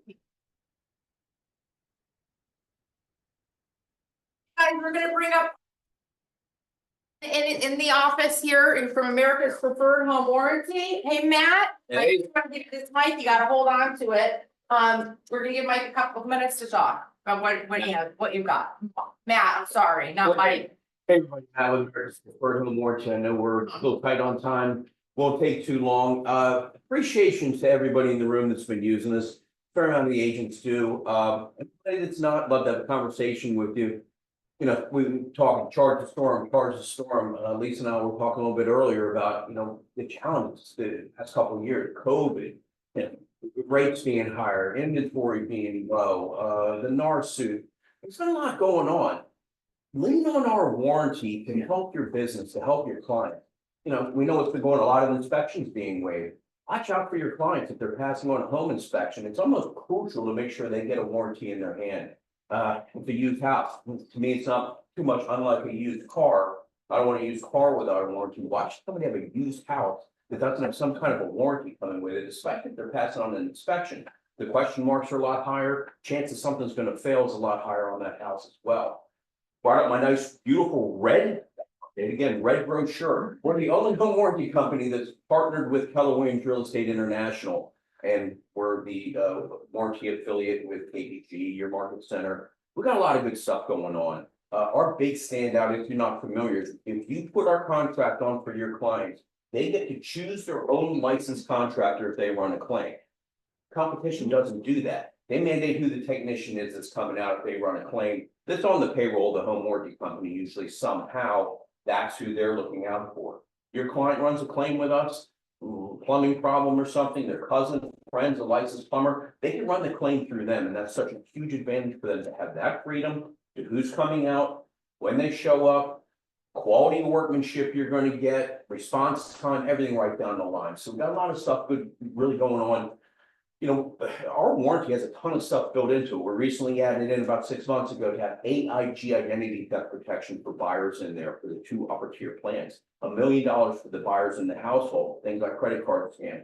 Guys, we're gonna bring up in the office here and from America's Preferred Home Warranty. Hey, Matt. Hey. I'm gonna give you this mic, you gotta hold on to it. We're gonna give Mike a couple of minutes to talk about what you got. Matt, I'm sorry, not Mike. Hey, everybody, Alan, Preferred Home Warranty. I know we're a little tight on time. Won't take too long. Appreciation to everybody in the room that's been using this. Fair amount of the agents do. Anybody that's not, love to have a conversation with you. We talk charge the storm. Lisa and I were talking a little bit earlier about, the challenges the past couple of years, COVID, rates being higher, inventory being low, the NAR suit. There's been a lot going on. Lean on our warranty to help your business, to help your client. We know it's been going, a lot of inspections being waived. Watch out for your clients if they're passing on a home inspection. It's almost crucial to make sure they get a warranty in their hand. With a used house, to me, it's not too much unlike a used car. I don't want a used car without a warranty. Watch somebody have a used house that doesn't have some kind of a warranty coming with it, especially if they're passing on an inspection. The question marks are a lot higher. Chances something's going to fail is a lot higher on that house as well. Brought up my nice, beautiful red, and again, red brochure. We're the only home warranty company that's partnered with Keller Williams Real Estate International. And we're the warranty affiliate with KPG, your market center. We got a lot of good stuff going on. Our big standout, if you're not familiar, is if you put our contract on for your clients, they get to choose their own licensed contractor if they run a claim. Competition doesn't do that. They mandate who the technician is that's coming out if they run a claim. That's on the payroll of the home warranty company. Usually somehow that's who they're looking out for. Your client runs a claim with us, plumbing problem or something, their cousin, friends, a licensed plumber, they can run the claim through them, and that's such a huge advantage for them to have that freedom to who's coming out, when they show up, quality of workmanship you're going to get, response time, everything right down the line. So we've got a lot of stuff good really going on. Our warranty has a ton of stuff built into it. We recently added in about 6 months ago to have AIG identity theft protection for buyers in there for the 2 upper tier plans. $1 million for the buyers in the household, things like credit card scam,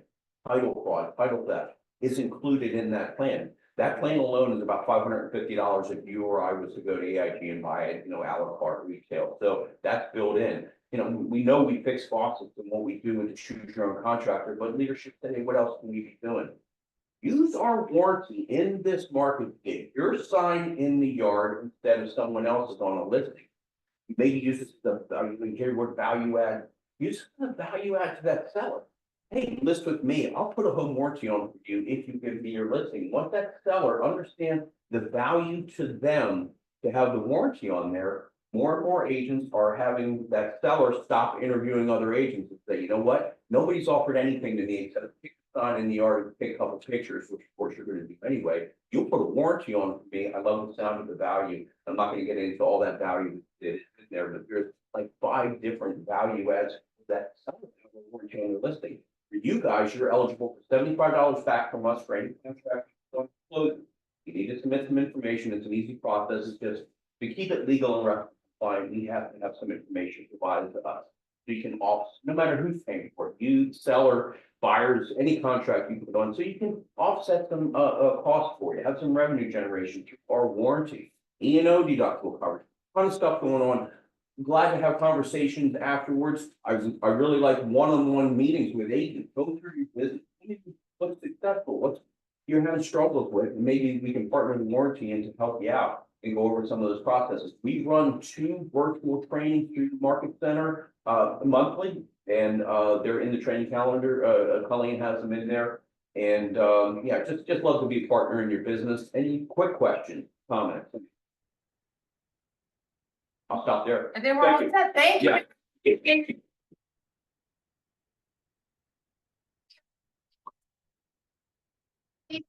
title fraud, title theft is included in that plan. That plan alone is about $550 if you or I was to go to AIG and buy it, a la carte retail. So that's built in. We know we fix faucets and what we do and to choose your own contractor, but leadership today, what else can we be doing? Use our warranty in this market. Get your sign in the yard instead of someone else's on a listing. Maybe use the word value add. Use the value add to that seller. Hey, list with me. I'll put a home warranty on for you if you give me your listing. Once that seller understands the value to them to have the warranty on there, more and more agents are having that seller stop interviewing other agents and say, you know what? Nobody's offered anything to me except a pick a sign in the yard and take a couple pictures, which of course you're gonna do anyway. You'll put a warranty on it for me. I love the sound of the value. I'm not gonna get into all that value that is in there, but there's like 5 different value adds that seller has a warranty on their listing. For you guys, you're eligible for $75 back from us for any contract. You need to submit some information. It's an easy process. It's just to keep it legal and rectified, we have to have some information provided to us. So you can offset, no matter who's paying for it, you, seller, buyers, any contract you put on, so you can offset some costs for you, have some revenue generation through our warranty, E&O deductible coverage, ton of stuff going on. I'm glad to have conversations afterwards. I really like one-on-one meetings with agents. Go through your business. What's successful? What's you're having struggles with? Maybe we can partner with warranty and to help you out and go over some of those processes. We run 2 virtual trainings through the Market Center monthly, and they're in the training calendar. Colleen has them in there. And yeah, just love to be a partner in your business. Any quick questions, comments? I'll stop there. And then we're all set. Thank you. Yeah. Thank you.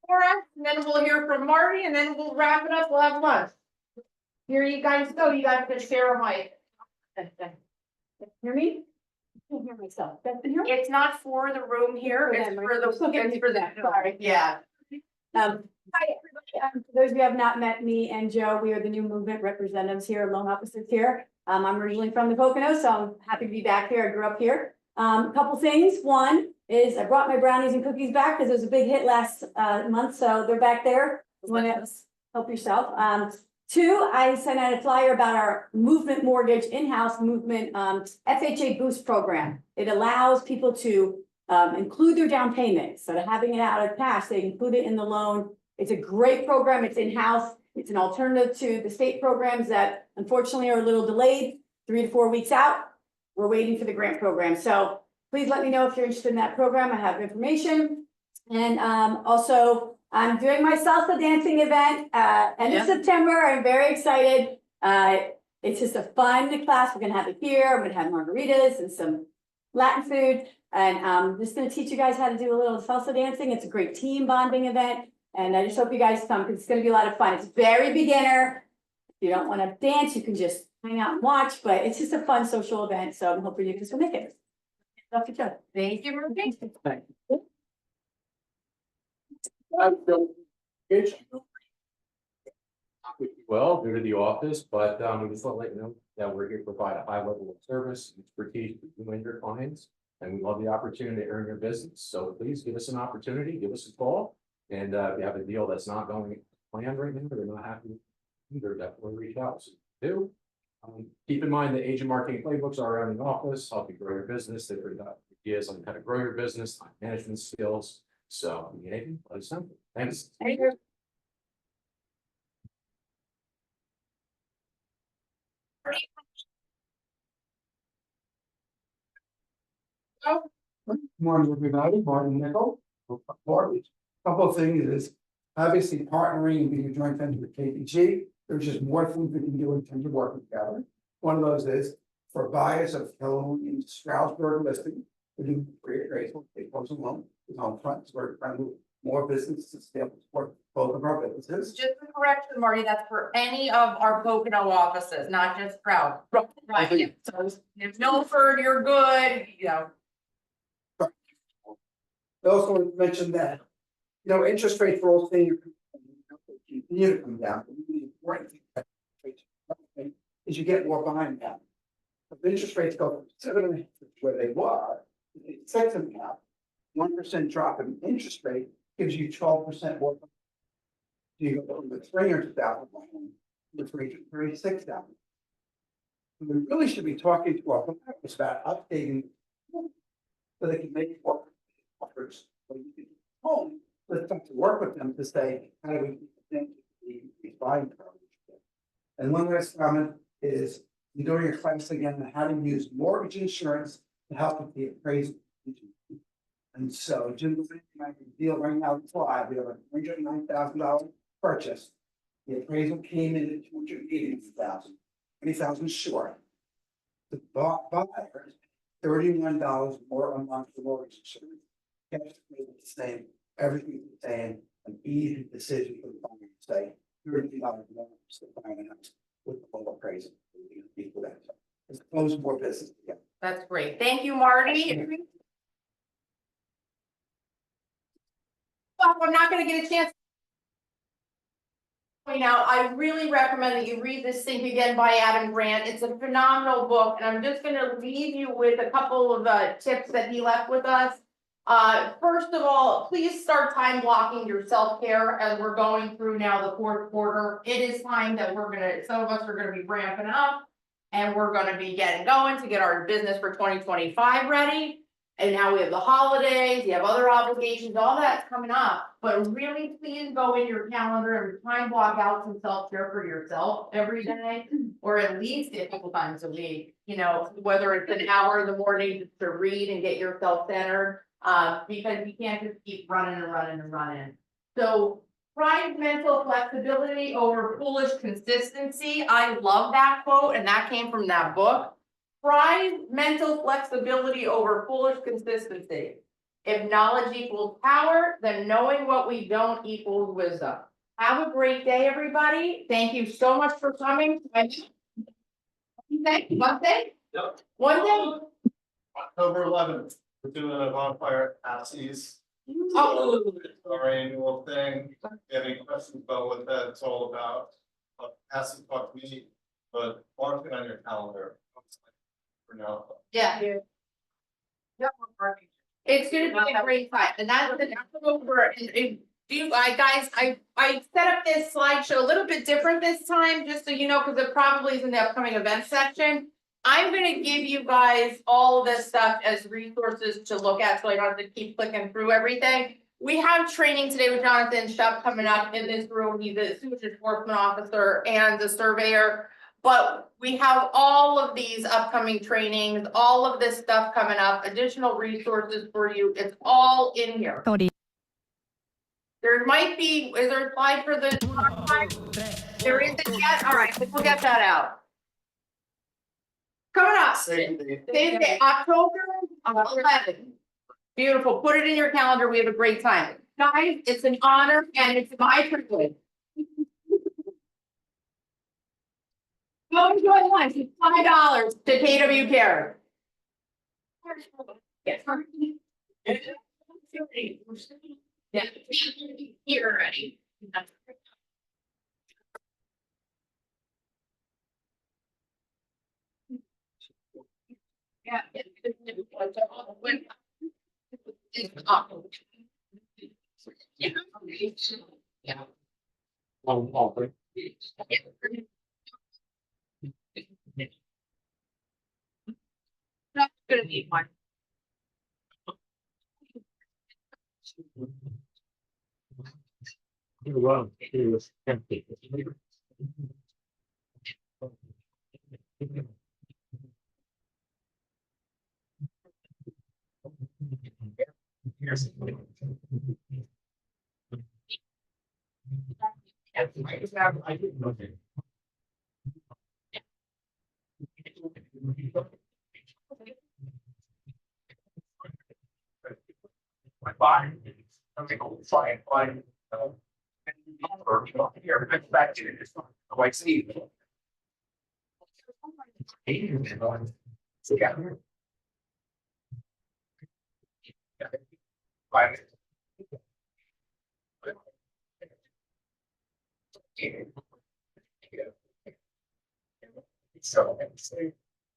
For us, and then we'll hear from Marty, and then we'll wrap it up. We'll have lunch. Here you guys go. You guys can share a mic. Hear me? I can't hear myself. It's not for the room here. It's for the. It's for them. Sorry. Yeah. Hi, everybody. For those of you who have not met me and Joe, we are the new movement representatives here, loan officers here. I'm originally from the Poconos, so I'm happy to be back here. I grew up here. A couple things. One is I brought my brownies and cookies back because it was a big hit last month, so they're back there. Want to help yourself. 2, I sent out a flyer about our movement mortgage in-house movement FHA boost program. It allows people to include their down payment. So having it out of cash, they include it in the loan. It's a great program. It's in-house. It's an alternative to the state programs that unfortunately are a little delayed, 3 to 4 weeks out. We're waiting for the grant program. So please let me know if you're interested in that program. I have information. And also I'm doing my salsa dancing event end of September. I'm very excited. It's just a fun class. We're gonna have it here. I'm gonna have margaritas and some Latin food. And I'm just gonna teach you guys how to do a little salsa dancing. It's a great team bonding event. And I just hope you guys come because it's gonna be a lot of fun. It's very beginner. If you don't wanna dance, you can just hang out and watch, but it's just a fun social event. So I'm hoping you guys will make it. Dr. Joe. Thank you, Ruby. Well, go to the office, but we just want to let you know that we're here to provide a high level of service and expertise for you and your clients. And we love the opportunity to earn your business. So please give us an opportunity, give us a call. And if you have a deal that's not going planned right now, they're not happy, either definitely reach out. So do. Keep in mind the agent marketing playbooks are around the office, help you grow your business. They've got ideas on how to grow your business, time management skills. So if you need anything, let us know. Thanks. Thank you. Morning, everybody. Martin Nickel. Couple of things is obviously partnering and being a joint venture with KPG. There's just more things we can do in terms of working together. One of those is for buyers of Helen in Stroudsburg listing. We do create appraisal, they close a loan, it's on front, so we're trying to move more businesses to support both of our businesses. Just a correction, Marty, that's for any of our Pocono offices, not just Proud. Right, so if Milford, you're good, you know. I also mentioned that, interest rates for all things continue to come down. The really important thing is you get more buying down. If interest rates go from 7.5 where they were, 6.5, 1% drop in interest rate gives you 12% more. You go from the 300,000 to 336,000. We really should be talking to our buyers about updating so they can make more offers. So you can home, let's have to work with them to say, how do we think these buying power? And one last comment is you're doing your class again on how to use mortgage insurance to help with the appraisal. And so Jim, I can deal right now with live, we have a $309,000 purchase. The appraisal came in at $280,000. 20,000 short. The buyer, $31 more a month for mortgage insurance. Cash rate is the same, everything's the same, an easy decision for the buyer to say, $30 more to buy a house with the whole appraisal. Equal that. It's close more business, yeah. That's great. Thank you, Marty. Well, I'm not gonna get a chance. Point out, I really recommend that you read this Think Again by Adam Grant. It's a phenomenal book, and I'm just gonna leave you with a couple of tips that he left with us. First of all, please start time blocking your self-care as we're going through now the fourth quarter. It is time that some of us are gonna be ramping up. And we're gonna be getting going to get our business for 2025 ready. And now we have the holidays, you have other obligations, all that's coming up. But really, please go in your calendar and time block out some self-care for yourself every day. Or at least a couple times a week, you know, whether it's an hour in the morning just to read and get yourself centered. Because you can't just keep running and running and running. So prize mental flexibility over foolish consistency. I love that quote, and that came from that book. Prize mental flexibility over foolish consistency. If knowledge equals power, then knowing what we don't equals wisdom. Have a great day, everybody. Thank you so much for coming. Monday? Yep. One day? October 11th, we're doing a bonfire at Patsy's. Oh. Our annual thing. If you have any questions about what that's all about, ask and talk to me, but mark it on your calendar. For now. Yeah. It's gonna be a great time, and that's the October, and I set up this slideshow a little bit different this time, just so you know, because it probably is in the upcoming event section. I'm gonna give you guys all of this stuff as resources to look at, so I don't have to keep clicking through everything. We have training today with Jonathan Shupp coming up in this room. He's a sewage enforcement officer and a surveyor. But we have all of these upcoming trainings, all of this stuff coming up, additional resources for you. It's all in here. There might be, is there a slide for the? There isn't yet? All right, we'll get that out. Coming up, same day, October 11th. Beautiful, put it in your calendar, we have a great time. Guys, it's an honor and it's my privilege. Go enjoy lunch, it's $5 to KW Care. Yes. Yeah, here already. Yeah. Yeah. That's gonna be one. Fine. Okay, fine. Here, back to it. Quite see. Yeah. Fine. So, yeah.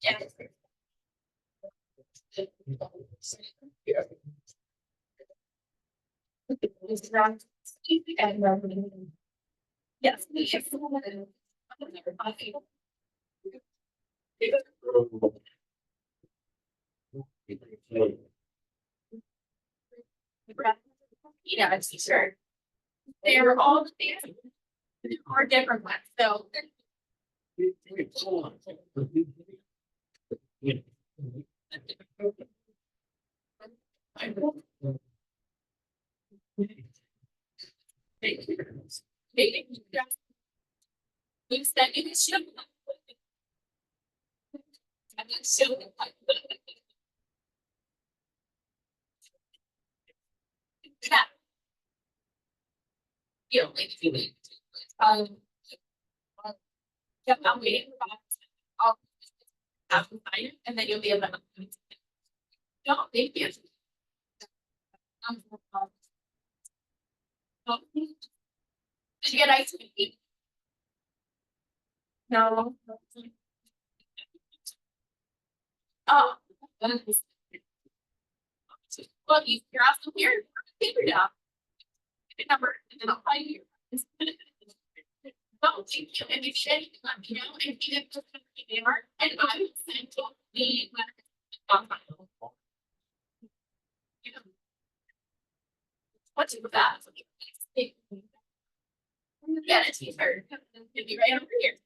Yeah. Yes. Yeah, it's sure. They are all the same. There are different ones, so. So. Yeah. You know, like, you wait. Yeah, I'm waiting for that. I'll have to sign it, and then you'll be able to. No, thank you. Did you get ice cream? No. Oh. Well, you're awesome here. Figure it out. Good number, and then I'll find you. Oh, thank you. And if you should, let me know. And you didn't just email, and I will send to the. What's with that? Yeah, it's easier. It'd be right over here.